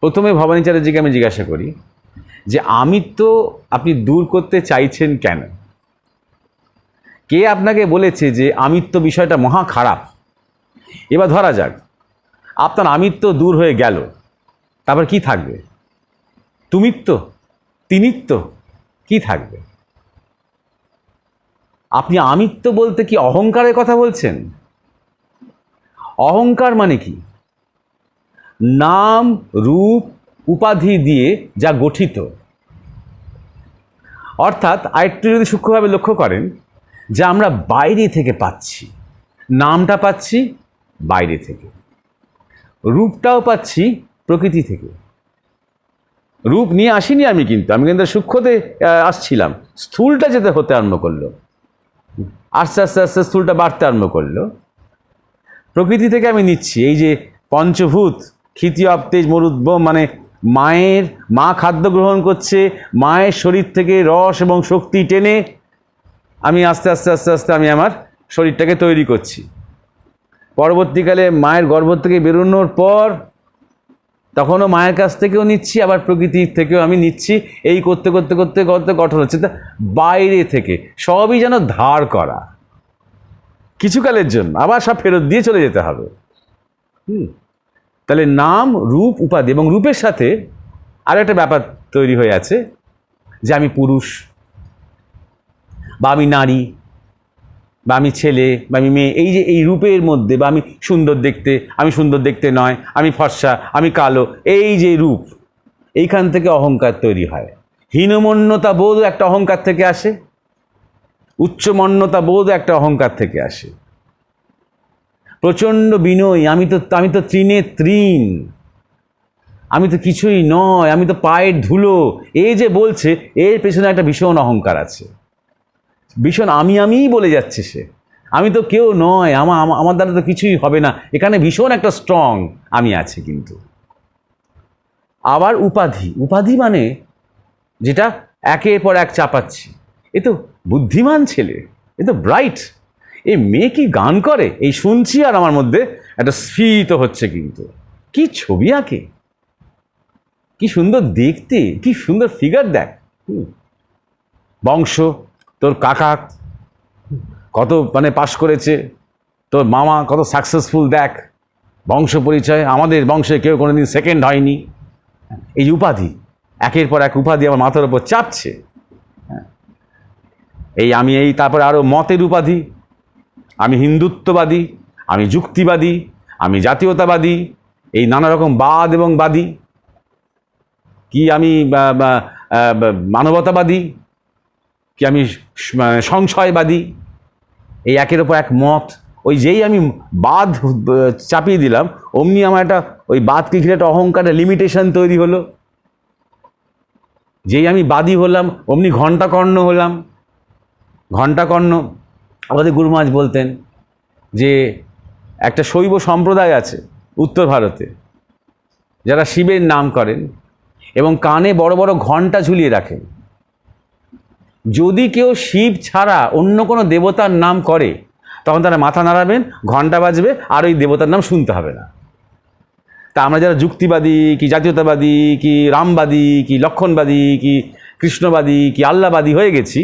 প্রথমে ভবানী চ্যাটার্জিকে আমি জিজ্ঞাসা করি যে আমিত্ব আপনি দূর করতে চাইছেন কেন? কে আপনাকে বলেছে যে আমিত্ব বিষয়টা মহা খারাপ? এবার ধরা যাক আপনার আমিত্ব দূর হয়ে গেল, তারপর কি থাকবে? তুমিত্ব, তিনিত্ব, কি থাকবে? আপনি আমিত্ব বলতে কি অহংকারের কথা বলছেন? অহংকার মানে কি? নাম, রূপ, উপাধি দিয়ে যা গঠিত। অর্থাৎ আরেকটু যদি সূক্ষ্মভাবে লক্ষ্য করেন, যে আমরা বাইরে থেকে পাচ্ছি, নামটা পাচ্ছি বাইরে থেকে, রূপটাও পাচ্ছি প্রকৃতি থেকে। রূপ নিয়ে আসিনি আমি, কিন্তু সূক্ষ্মতে আসছিলাম, স্থূলটা যেতে হতে আরম্ভ করলো, আস্তে আস্তে আস্তে স্থূলটা বাড়তে আরম্ভ করলো। প্রকৃতি থেকে আমি নিচ্ছি এই যে পঞ্চভূত, ক্ষিতি, অপ্তেজ, মরুদ্ভম, মানে মা খাদ্য গ্রহণ করছে, মায়ের শরীর থেকে রস এবং শক্তি টেনে আমি আস্তে আস্তে আস্তে আস্তে আমি আমার শরীরটাকে তৈরি করছি। পরবর্তীকালে মায়ের গর্ভ থেকে বেরোনোর পর তখনও মায়ের কাছ থেকেও নিচ্ছি, আবার প্রকৃতির থেকেও আমি নিচ্ছি। এই করতে করতে করতে করতে গঠন হচ্ছে। তা বাইরে থেকে সবই যেন ধার করা, কিছুকালের জন্য, আবার সব ফেরত দিয়ে চলে যেতে হবে। তাহলে নাম, রূপ, উপাধি, এবং রূপের সাথে আরও একটা ব্যাপার তৈরি হয়ে আছে, যে আমি পুরুষ বা আমি নারী বা আমি ছেলে বা আমি মেয়ে, এই যে এই রূপের মধ্যে, বা আমি সুন্দর দেখতে, আমি সুন্দর দেখতে নয়, আমি ফর্সা, আমি কালো, এই যে রূপ, এইখান থেকে অহংকার তৈরি হয়। হীনমন্যতা বোধ একটা অহংকার থেকে আসে, উচ্চমন্যতা বোধ একটা অহংকার থেকে আসে। প্রচণ্ড বিনয়ী, আমি তো তৃণে তৃণ, আমি তো কিছুই নয়, আমি তো পায়ের ধুলো, এই যে বলছে, এর পেছনে একটা ভীষণ অহংকার আছে, ভীষণ আমিই বলে যাচ্ছে সে, আমি তো কেউ নয়, আমার দ্বারা তো কিছুই হবে না, এখানে ভীষণ একটা স্ট্রং আমি আছে। কিন্তু আবার উপাধি মানে যেটা একের পর এক চাপাচ্ছি, এ তো বুদ্ধিমান ছেলে, এ তো ব্রাইট, এই মেয়ে কি গান করে, এই শুনছি আর আমার মধ্যে একটা স্ফীত হচ্ছে। কিন্তু কি ছবি আঁকে, কি সুন্দর দেখতে, কি সুন্দর ফিগার দেখ, বংশ, তোর কাকা কত পাশ করেছে, তোর মামা কত সাকসেসফুল, দেখ বংশ পরিচয়, আমাদের বংশে কেউ কোনোদিন সেকেন্ড হয়নি। এই উপাধি, একের পর এক উপাধি আমার মাথার উপর চাপছে। এই আমি এই, তারপরে আরও মতের উপাধি, আমি হিন্দুত্ববাদী, আমি যুক্তিবাদী, আমি জাতীয়তাবাদী, এই নানা রকম বাদ এবং বাদী, কি আমি মানবতাবাদী, কি আমি সংশয়বাদী, এই একের ওপর এক মত। ওই যেই আমি বাদ চাপিয়ে দিলাম, অমনি আমার একটা ওই বাদকে ঘিরে একটা অহংকারের লিমিটেশন তৈরি হলো। যেই আমি বাদী হলাম, অমনি ঘণ্টাকর্ণ হলাম। ঘণ্টাকর্ণ, আমাদের গুরু মহারাজ বলতেন যে একটা শৈব সম্প্রদায় আছে উত্তর ভারতে, যারা শিবের নাম করেন এবং কানে বড় বড় ঘণ্টা ঝুলিয়ে রাখেন। যদি কেউ শিব ছাড়া অন্য কোনো দেবতার নাম করে, তখন তারা মাথা নাড়াবেন, ঘণ্টা বাজবে, আর ওই দেবতার নাম শুনতে হবে না। তা আমরা যারা যুক্তিবাদী, কি জাতীয়তাবাদী, কি রামবাদী, কি লক্ষণবাদী, কি কৃষ্ণবাদী, কি আল্লাহবাদী হয়ে গেছি,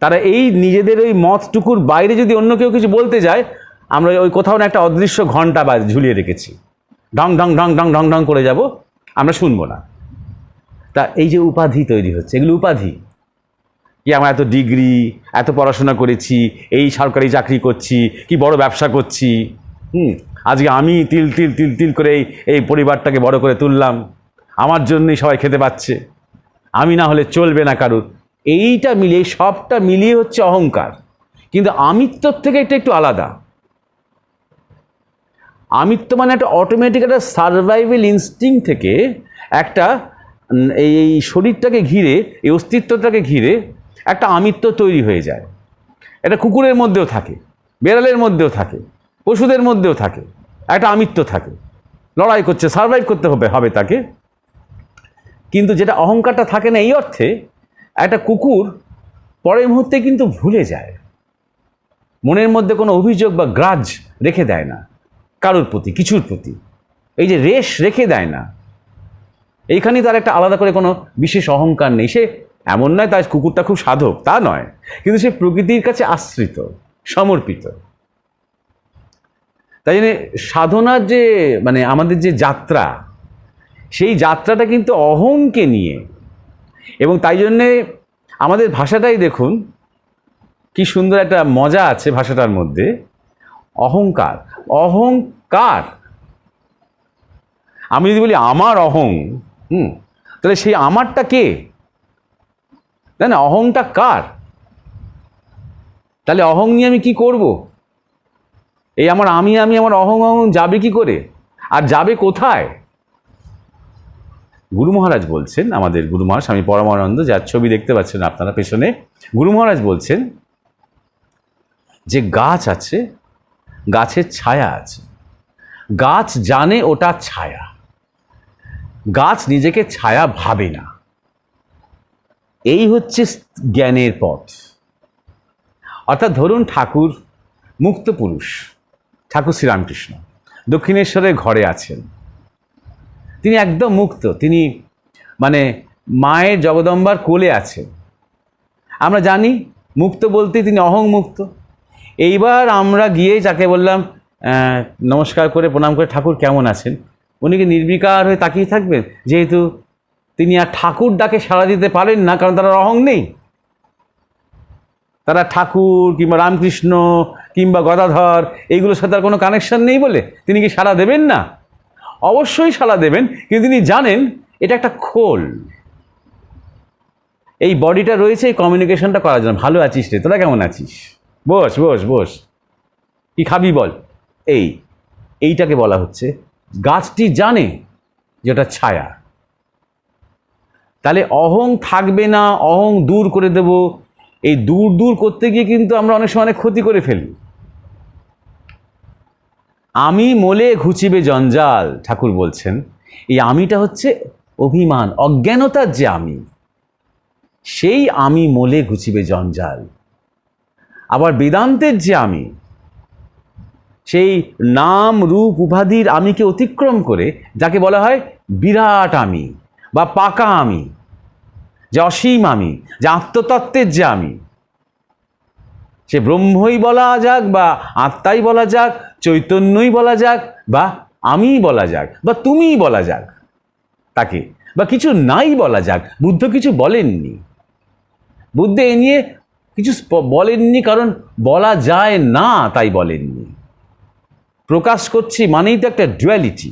তারা এই নিজেদের ওই মতটুকুর বাইরে যদি অন্য কেউ কিছু বলতে যায়, আমরা ওই কোথাও না একটা অদৃশ্য ঘণ্টা ঝুলিয়ে রেখেছি, ঢং ঢং ঢং ঢং ঢং ঢং করে যাব, আমরা শুনবো না। তা এই যে উপাধি তৈরি হচ্ছে, এগুলো উপাধি। কি আমার এত ডিগ্রি, এত পড়াশোনা করেছি, এই সরকারি চাকরি করছি, কি বড় ব্যবসা করছি, আজকে আমি তিল তিল তিল তিল করে এই পরিবারটাকে বড় করে তুললাম, আমার জন্যই সবাই খেতে পাচ্ছে, আমি না হলে চলবে না কারুর। এইটা মিলিয়ে, সবটা মিলিয়ে হচ্ছে অহংকার। কিন্তু আমিত্বর থেকে এটা একটু আলাদা। আমিত্ব মানে একটা অটোমেটিক একটা সার্ভাইভাল ইনস্টিংক্ট থেকে একটা এই শরীরটাকে ঘিরে, এই অস্তিত্বটাকে ঘিরে একটা আমিত্ব তৈরি হয়ে যায়। এটা কুকুরের মধ্যেও থাকে, বেড়ালের মধ্যেও থাকে, পশুদের মধ্যেও থাকে, একটা আমিত্ব থাকে। লড়াই করছে, সার্ভাইভ করতে হবে তাকে। কিন্তু যেটা অহংকারটা থাকে না, এই অর্থে একটা কুকুর পরের মুহূর্তে কিন্তু ভুলে যায়, মনের মধ্যে কোনো অভিযোগ বা গ্রাজ রেখে দেয় না কারোর প্রতি, কিছুর প্রতি। এই যে রেশ রেখে দেয় না, এইখানেই তার একটা আলাদা করে কোনো বিশেষ অহংকার নেই। সে এমন নয় তার কুকুরটা খুব সাধক, তা নয়, কিন্তু সে প্রকৃতির কাছে আশ্রিত, সমর্পিত। তাই জন্য সাধনার যে মানে আমাদের যে যাত্রা, সেই যাত্রাটা কিন্তু অহংকে নিয়ে। এবং তাই জন্যে আমাদের ভাষাটাই দেখুন কি সুন্দর একটা মজা আছে ভাষাটার মধ্যে। অহংকার, অহংকার। আমি যদি বলি আমার অহং, তাহলে সেই আমারটা কে? তাই না? অহংটা কার? তাহলে অহং নিয়ে আমি কি করব? এই আমার আমার অহং যাবে কি করে, আর যাবে কোথায়? গুরু মহারাজ বলছেন, আমাদের গুরু মহারাজ স্বামী পরমানন্দ, যার ছবি দেখতে পাচ্ছেন আপনারা পেছনে, গুরু মহারাজ বলছেন যে গাছ আছে, গাছের ছায়া আছে, গাছ জানে ওটা ছায়া, গাছ নিজেকে ছায়া ভাবে না। এই হচ্ছে জ্ঞানের পথ। অর্থাৎ ধরুন ঠাকুর মুক্ত পুরুষ, ঠাকুর শ্রীরামকৃষ্ণ দক্ষিণেশ্বরের ঘরে আছেন, তিনি একদম মুক্ত, তিনি মানে মায়ের জগদম্বার কোলে আছেন। আমরা জানি মুক্ত বলতে তিনি অহং মুক্ত। এইবার আমরা গিয়ে যাকে বললাম নমস্কার করে প্রণাম করে, ঠাকুর কেমন আছেন, উনি কি নির্বিকার হয়ে তাকিয়ে থাকবেন? যেহেতু তিনি আর ঠাকুর ডাকে সাড়া দিতে পারেন না, কারণ তারা অহং নেই। তারা ঠাকুর কিংবা রামকৃষ্ণ কিংবা গদাধর এইগুলোর সাথে আর কোনো কানেকশন নেই বলে তিনি কি সাড়া দেবেন না? অবশ্যই সাড়া দেবেন, কিন্তু তিনি জানেন এটা একটা খোল। এই বডিটা রয়েছে এই কমিউনিকেশনটা করার জন্য। ভালো আছিস রে, তোরা কেমন আছিস, বস বস বস, কি খাবি বল, এইটাকে বলা হচ্ছে। গাছটি জানে যেটা ছায়া। তাহলে অহং থাকবে না, অহং দূর করে দেব, এই দূর দূর করতে গিয়ে কিন্তু আমরা অনেক সময় অনেক ক্ষতি করে ফেলি। আমি মোলে ঘুচিবে জঞ্জাল, ঠাকুর বলছেন। এই আমিটা হচ্ছে অভিমান, অজ্ঞানতার যে আমি, সেই আমি মোলে ঘুচিবে জঞ্জাল। আবার বেদান্তের যে আমি, সেই নাম রূপ উপাধির আমিকে অতিক্রম করে যাকে বলা হয় বিরাট আমি বা পাকা আমি, যে অসীম আমি, যে আত্মতত্ত্বের যে আমি, সে ব্রহ্মই বলা যাক বা আত্মাই বলা যাক, চৈতন্যই বলা যাক বা আমিই বলা যাক বা তুমিই বলা যাক তাকে, বা কিছু নাই বলা যাক। বুদ্ধ কিছু বলেননি। বুদ্ধ এ নিয়ে কিছু বলেননি, কারণ বলা যায় না তাই বলেননি। প্রকাশ করছি মানেই তো একটা ডুয়ালিটি।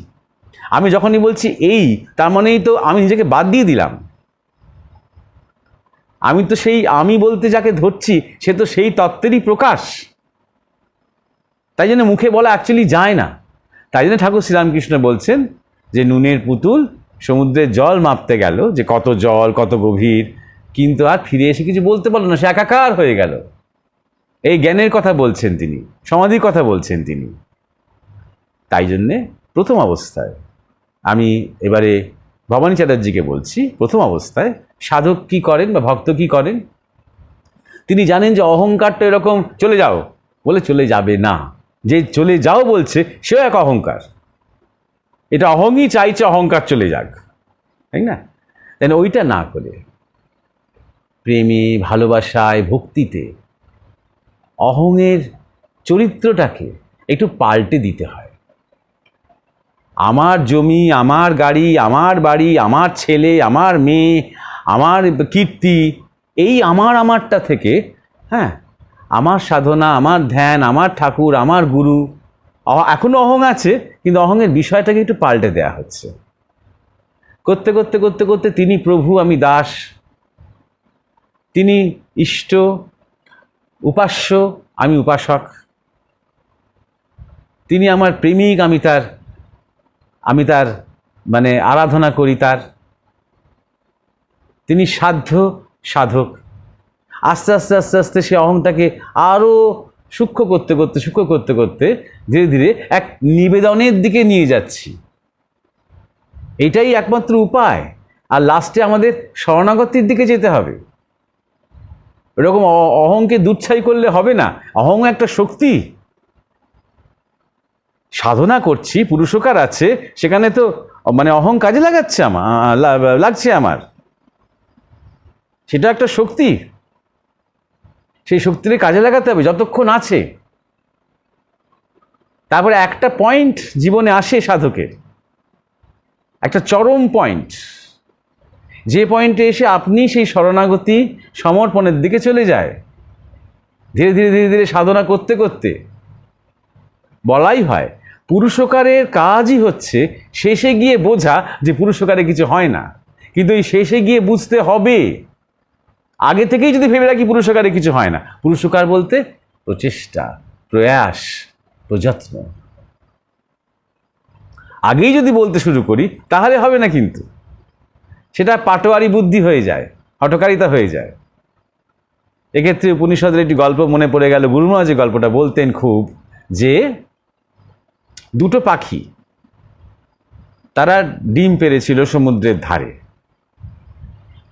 আমি যখনই বলছি এই, তার মানেই তো আমি নিজেকে বাদ দিয়ে দিলাম। আমি তো সেই আমি বলতে যাকে ধরছি সে তো সেই তত্ত্বেরই প্রকাশ। তাই জন্য মুখে বলা অ্যাকচুয়ালি যায় না। তাই জন্য ঠাকুর শ্রীরামকৃষ্ণ বলছেন যে নুনের পুতুল সমুদ্রের জল মাপতে গেল, যে কত জল, কত গভীর, কিন্তু আর ফিরে এসে কিছু বলতে পারলো না, সে একাকার হয়ে গেল। এই জ্ঞানের কথা বলছেন তিনি, সমাধির কথা বলছেন তিনি। তাই জন্যে প্রথম অবস্থায় আমি এবারে ভবানী চ্যাটার্জিকে বলছি, প্রথম অবস্থায় সাধক কি করেন বা ভক্ত কি করেন? তিনি জানেন যে অহংকারটা এরকম চলে যাও বলে চলে যাবে না, যে চলে যাও বলছে সেও এক অহংকার। এটা অহংই চাইছে অহংকার চলে যাক, তাই না? তাই ওইটা না করে প্রেমে, ভালোবাসায়, ভক্তিতে অহংয়ের চরিত্রটাকে একটু পাল্টে দিতে হয়। আমার জমি, আমার গাড়ি, আমার বাড়ি, আমার ছেলে, আমার মেয়ে, আমার কীর্তি, এই আমারটা থেকে, হ্যাঁ, আমার সাধনা, আমার ধ্যান, আমার ঠাকুর, আমার গুরু, এখনো অহং আছে, কিন্তু অহংয়ের বিষয়টাকে একটু পাল্টে দেওয়া হচ্ছে। করতে করতে করতে করতে তিনি প্রভু, আমি দাস, তিনি ইষ্ট, উপাস্য, আমি উপাসক, তিনি আমার প্রেমিক, আমি তার মানে আরাধনা করি তার, তিনি সাধ্য, সাধক। আস্তে আস্তে আস্তে আস্তে সে অহংটাকে আরও সূক্ষ্ম করতে করতে ধীরে ধীরে এক নিবেদনের দিকে নিয়ে যাচ্ছি। এটাই একমাত্র উপায়। আর লাস্টে আমাদের শরণাগতির দিকে যেতে হবে। এরকম অহংকে দুচ্ছাই করলে হবে না। অহং একটা শক্তি। সাধনা করছি, পুরুষকার আছে, সেখানে তো মানে অহং কাজে লাগছে আমার, সেটা একটা শক্তি। সেই শক্তিকে কাজে লাগাতে হবে যতক্ষণ আছে। তারপরে একটা পয়েন্ট জীবনে আসে সাধকের, একটা চরম পয়েন্ট, যে পয়েন্টে এসে আপনি সেই শরণাগতি সমর্পণের দিকে চলে যায়। ধীরে ধীরে ধীরে ধীরে সাধনা করতে করতে বলাই হয় পুরুষকারের কাজই হচ্ছে শেষে গিয়ে বোঝা যে পুরুষকারে কিছু হয় না, কিন্তু এই শেষে গিয়ে বুঝতে হবে। আগে থেকেই যদি ভেবে রাখি পুরুষকারে কিছু হয় না, পুরুষকার বলতে প্রচেষ্টা, প্রয়াস, প্রযত্ন, আগেই যদি বলতে শুরু করি তাহলে হবে না, কিন্তু সেটা পাটোয়ারি বুদ্ধি হয়ে যায়, হঠকারিতা হয়ে যায়। এক্ষেত্রে উপনিষদের একটি গল্প মনে পড়ে গেল। গুরু মহারাজ যে গল্পটা বলতেন খুব, যে দুটো পাখি তারা ডিম পেড়েছিল সমুদ্রের ধারে।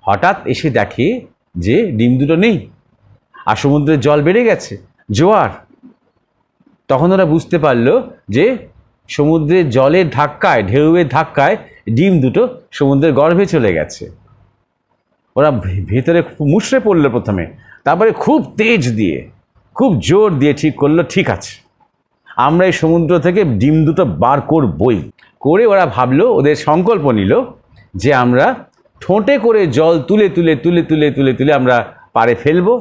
হঠাৎ এসে দেখে যে ডিম দুটো নেই, আর সমুদ্রের জল বেড়ে গেছে, জোয়ার। তখন ওরা বুঝতে পারলো যে সমুদ্রের জলের ধাক্কায়, ঢেউয়ের ধাক্কায় ডিম দুটো সমুদ্রের গর্ভে চলে গেছে। ওরা ভেতরে মুষড়ে পড়লো প্রথমে, তারপরে খুব তেজ দিয়ে, খুব জোর দিয়ে ঠিক করলো, ঠিক আছে আমরা এই সমুদ্র থেকে ডিম দুটো বার করবই। করে ওরা ভাবলো, ওদের সংকল্প নিল যে আমরা ঠোঁটে করে জল তুলে তুলে তুলে তুলে তুলে তুলে আমরা পাড়ে ফেলবো,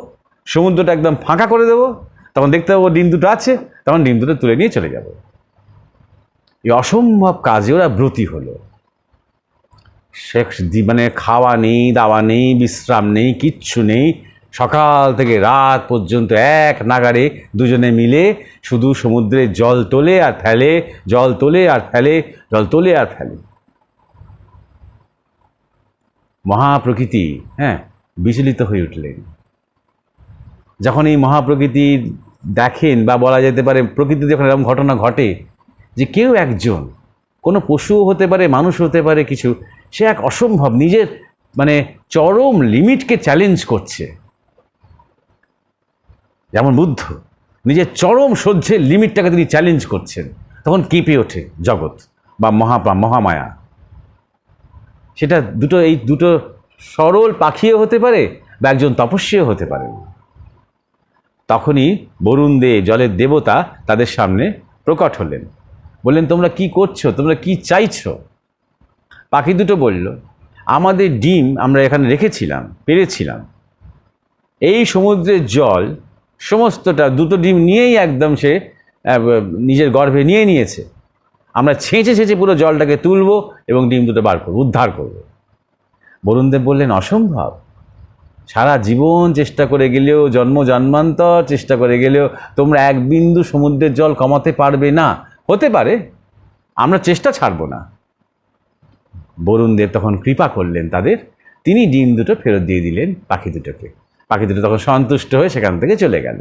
সমুদ্রটা একদম ফাঁকা করে দেবো, তখন দেখতে পাবো ডিম দুটো আছে, তখন ডিম দুটো তুলে নিয়ে চলে যাব। এই অসম্ভব কাজে ওরা ব্রতী হলো। মানে খাওয়া নেই, দাওয়া নেই, বিশ্রাম নেই, কিচ্ছু নেই, সকাল থেকে রাত পর্যন্ত এক নাগাড়ে দুজনে মিলে শুধু সমুদ্রের জল তোলে আর ফেলে, জল তোলে আর ফেলে, জল তোলে আর ফেলে। মহাপ্রকৃতি বিচলিত হয়ে উঠলেন যখন এই মহাপ্রকৃতি দেখেন, বা বলা যেতে পারে প্রকৃতিতে যখন এরকম ঘটনা ঘটে যে কেউ একজন, কোনো পশুও হতে পারে, মানুষ হতে পারে, কিছু, সে এক অসম্ভব নিজের মানে চরম লিমিটকে চ্যালেঞ্জ করছে। যেমন বুদ্ধ নিজের চরম সহ্যের লিমিটটাকে তিনি চ্যালেঞ্জ করছেন, তখন কেঁপে ওঠে জগৎ বা মহামায়া। সেটা এই দুটো সরল পাখিও হতে পারে বা একজন তপস্বীও হতে পারে। তখনই বরুণ দেব, জলের দেবতা, তাদের সামনে প্রকট হলেন, বললেন তোমরা কি করছো, তোমরা কি চাইছো? পাখি দুটো বলল আমাদের ডিম আমরা এখানে রেখেছিলাম, পেরেছিলাম, এই সমুদ্রের জল সমস্তটা দুটো ডিম নিয়েই একদম সে নিজের গর্ভে নিয়ে নিয়েছে। আমরা ছেঁচে ছেঁচে পুরো জলটাকে তুলব এবং ডিম দুটো বার করবো, উদ্ধার করব। বরুণদেব বললেন, অসম্ভব। সারা জীবন চেষ্টা করে গেলেও, জন্ম জন্মান্তর চেষ্টা করে গেলেও তোমরা এক বিন্দু সমুদ্রের জল কমাতে পারবে না। হতে পারে, আমরা চেষ্টা ছাড়ব না। বরুণদেব তখন কৃপা করলেন তাদের, তিনি ডিম দুটো ফেরত দিয়ে দিলেন পাখি দুটোকে। পাখি দুটো তখন সন্তুষ্ট হয়ে সেখান থেকে চলে গেল।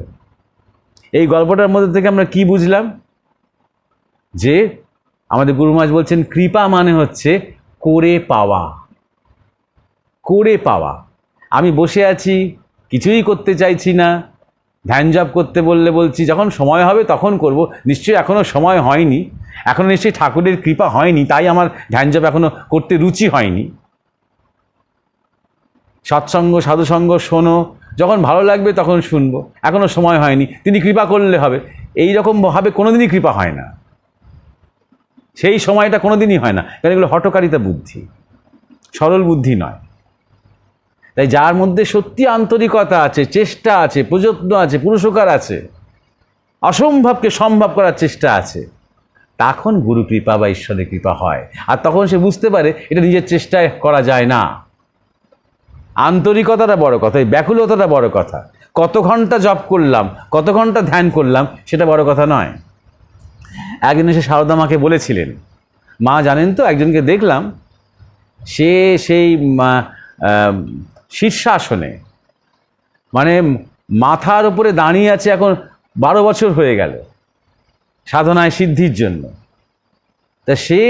এই গল্পটার মধ্যে থেকে আমরা কি বুঝলাম? যে আমাদের গুরু মহারাজ বলছেন, কৃপা মানে হচ্ছে করে পাওয়া। করে পাওয়া। আমি বসে আছি, কিছুই করতে চাইছি না, ধ্যান জপ করতে বললে বলছি যখন সময় হবে তখন করব। নিশ্চয়ই এখনও সময় হয়নি, এখনও নিশ্চয়ই ঠাকুরের কৃপা হয়নি, তাই আমার ধ্যান জপ এখনও করতে রুচি হয়নি। সৎসঙ্গ সাধুসঙ্গ শোনো, যখন ভালো লাগবে তখন শুনবো, এখনও সময় হয়নি, তিনি কৃপা করলে হবে। এই রকমভাবে কোনোদিনই কৃপা হয় না, সেই সময়টা কোনোদিনই হয় না, কারণ এগুলো হঠকারিতা বুদ্ধি, সরল বুদ্ধি নয়। তাই যার মধ্যে সত্যি আন্তরিকতা আছে, চেষ্টা আছে, প্রযত্ন আছে, পুরুষকার আছে, অসম্ভবকে সম্ভব করার চেষ্টা আছে, তখন গুরু কৃপা বা ঈশ্বরের কৃপা হয়। আর তখন সে বুঝতে পারে এটা নিজের চেষ্টায় করা যায় না। আন্তরিকতাটা বড় কথা, এই ব্যাকুলতাটা বড় কথা। কত ঘন্টা জপ করলাম, কত ঘন্টা ধ্যান করলাম, সেটা বড় কথা নয়। একদিন এসে সারদা মাকে বলেছিলেন, মা জানেন তো, একজনকে দেখলাম, সে সেই শীর্ষাসনে, মানে মাথার উপরে দাঁড়িয়ে আছে, এখন 12 বছর হয়ে গেল সাধনায় সিদ্ধির জন্য। তা সে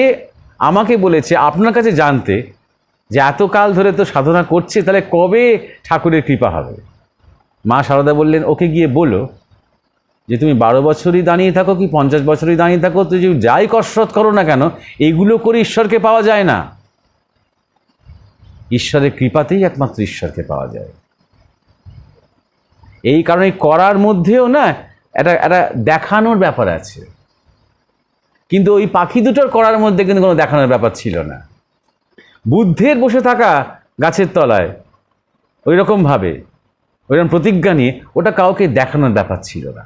আমাকে বলেছে আপনার কাছে জানতে, যে এতকাল ধরে তো সাধনা করছে, তাহলে কবে ঠাকুরের কৃপা হবে? মা সারদা বললেন, ওকে গিয়ে বলো যে তুমি 12 বছরই দাঁড়িয়ে থাকো কি 50 বছরই দাঁড়িয়ে থাকো, তুই যাই কসরত করো না কেন, এইগুলো করে ঈশ্বরকে পাওয়া যায় না। ঈশ্বরের কৃপাতেই একমাত্র ঈশ্বরকে পাওয়া যায়। এই কারণে করার মধ্যেও না একটা দেখানোর ব্যাপার আছে, কিন্তু ওই পাখি দুটোর করার মধ্যে কিন্তু কোনো দেখানোর ব্যাপার ছিল না। বুদ্ধের বসে থাকা গাছের তলায় ওই রকমভাবে, ওইরকম প্রতিজ্ঞা নিয়ে, ওটা কাউকে দেখানোর ব্যাপার ছিল না।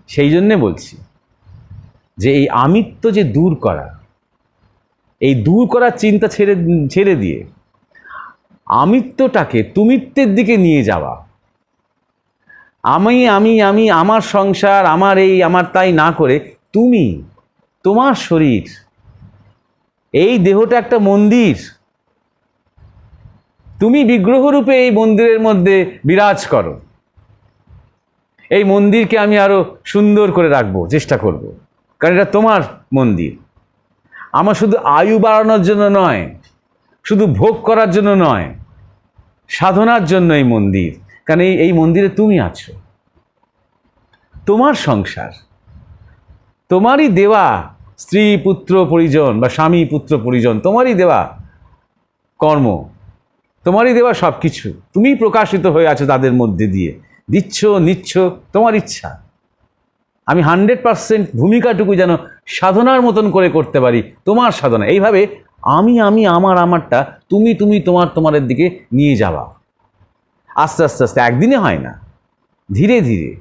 সেই জন্যে বলছি যে এই আমিত্ব যে দূর করা, এই দূর করার চিন্তা ছেড়ে দিয়ে আমিত্বটাকে তুমিত্বের দিকে নিয়ে যাওয়া। আমি আমি আমি আমার সংসার, আমার এই আমার তাই না করে তুমি, তোমার শরীর, এই দেহটা একটা মন্দির, তুমি বিগ্রহরূপে এই মন্দিরের মধ্যে বিরাজ করো। এই মন্দিরকে আমি আরো সুন্দর করে রাখবো, চেষ্টা করব, কারণ এটা তোমার মন্দির। আমার শুধু আয়ু বাড়ানোর জন্য নয়, শুধু ভোগ করার জন্য নয়, সাধনার জন্য এই মন্দির। কারণ এই মন্দিরে তুমি আছো, তোমার সংসার, তোমারই দেওয়া স্ত্রী পুত্র পরিজন বা স্বামী পুত্র পরিজন, তোমারই দেওয়া কর্ম, তোমারই দেওয়া সব কিছু, তুমি প্রকাশিত হয়ে আছো তাদের মধ্যে দিয়ে, দিচ্ছ নিচ্ছ, তোমার ইচ্ছা। আমি 100% ভূমিকাটুকু যেন সাধনার মতন করে করতে পারি, তোমার সাধনা। এইভাবে আমি আমি আমার আমারটা তুমি তুমি তোমার তোমারের দিকে নিয়ে যাওয়া। আস্তে আস্তে আস্তে, একদিনে হয় না, ধীরে ধীরে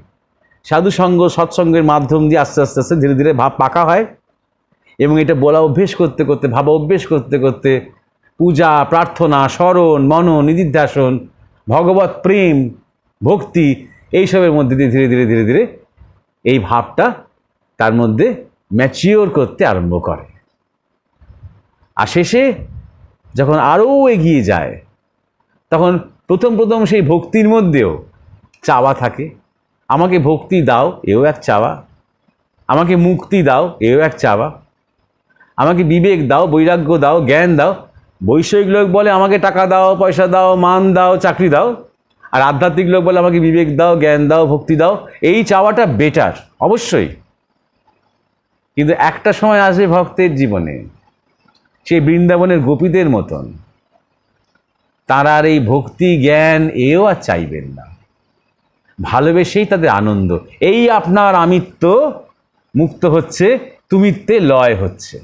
সাধুসঙ্গ সৎসঙ্গের মাধ্যম দিয়ে আস্তে আস্তে আস্তে ধীরে ধীরে ভাব পাকা হয়। এবং এটা বলা অভ্যেস করতে করতে, ভাবা অভ্যেস করতে করতে, পূজা প্রার্থনা স্মরণ মনন নিদিধ্যাসন ভগবত প্রেম ভক্তি এইসবের মধ্যে দিয়ে ধীরে ধীরে ধীরে ধীরে এই ভাবটা তার মধ্যে ম্যাচিওর করতে আরম্ভ করে। আর শেষে যখন আরও এগিয়ে যায়, তখন প্রথম প্রথম সেই ভক্তির মধ্যেও চাওয়া থাকে। আমাকে ভক্তি দাও, এও এক চাওয়া। আমাকে মুক্তি দাও, এও এক চাওয়া। আমাকে বিবেক দাও, বৈরাগ্য দাও, জ্ঞান দাও। বৈষয়িক লোক বলে আমাকে টাকা দাও, পয়সা দাও, মান দাও, চাকরি দাও। আর আধ্যাত্মিক লোক বলে আমাকে বিবেক দাও, জ্ঞান দাও, ভক্তি দাও। এই চাওয়াটা বেটার অবশ্যই, কিন্তু একটা সময় আসবে ভক্তের জীবনে, সেই বৃন্দাবনের গোপীদের মতন, তারা আর এই ভক্তি জ্ঞান এও আর চাইবেন না, ভালোবেসেই তাদের আনন্দ। এই আপনার আমিত্ব মুক্ত হচ্ছে, তুমিত্বে লয় হচ্ছে।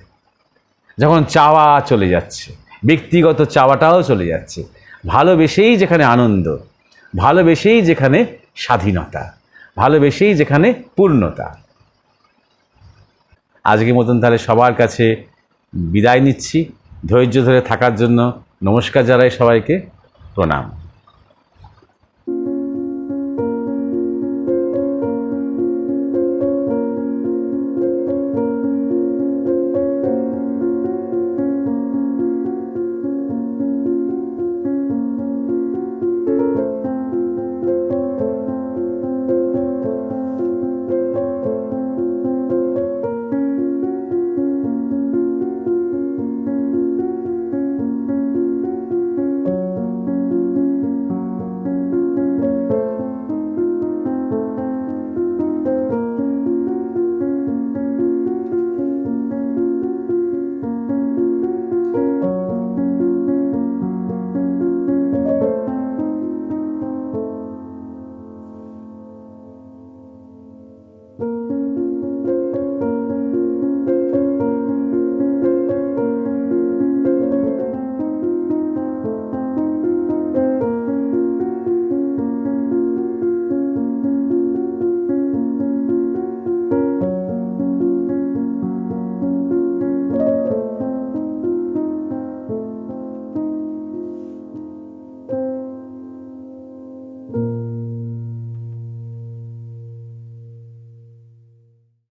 যখন চাওয়া চলে যাচ্ছে, ব্যক্তিগত চাওয়াটাও চলে যাচ্ছে, ভালোবেসেই যেখানে আনন্দ, ভালোবেসেই যেখানে স্বাধীনতা, ভালোবেসেই যেখানে পূর্ণতা। আজকের মতন তাহলে সবার কাছে বিদায় নিচ্ছি। ধৈর্য ধরে থাকার জন্য নমস্কার জানাই সবাইকে, প্রণাম।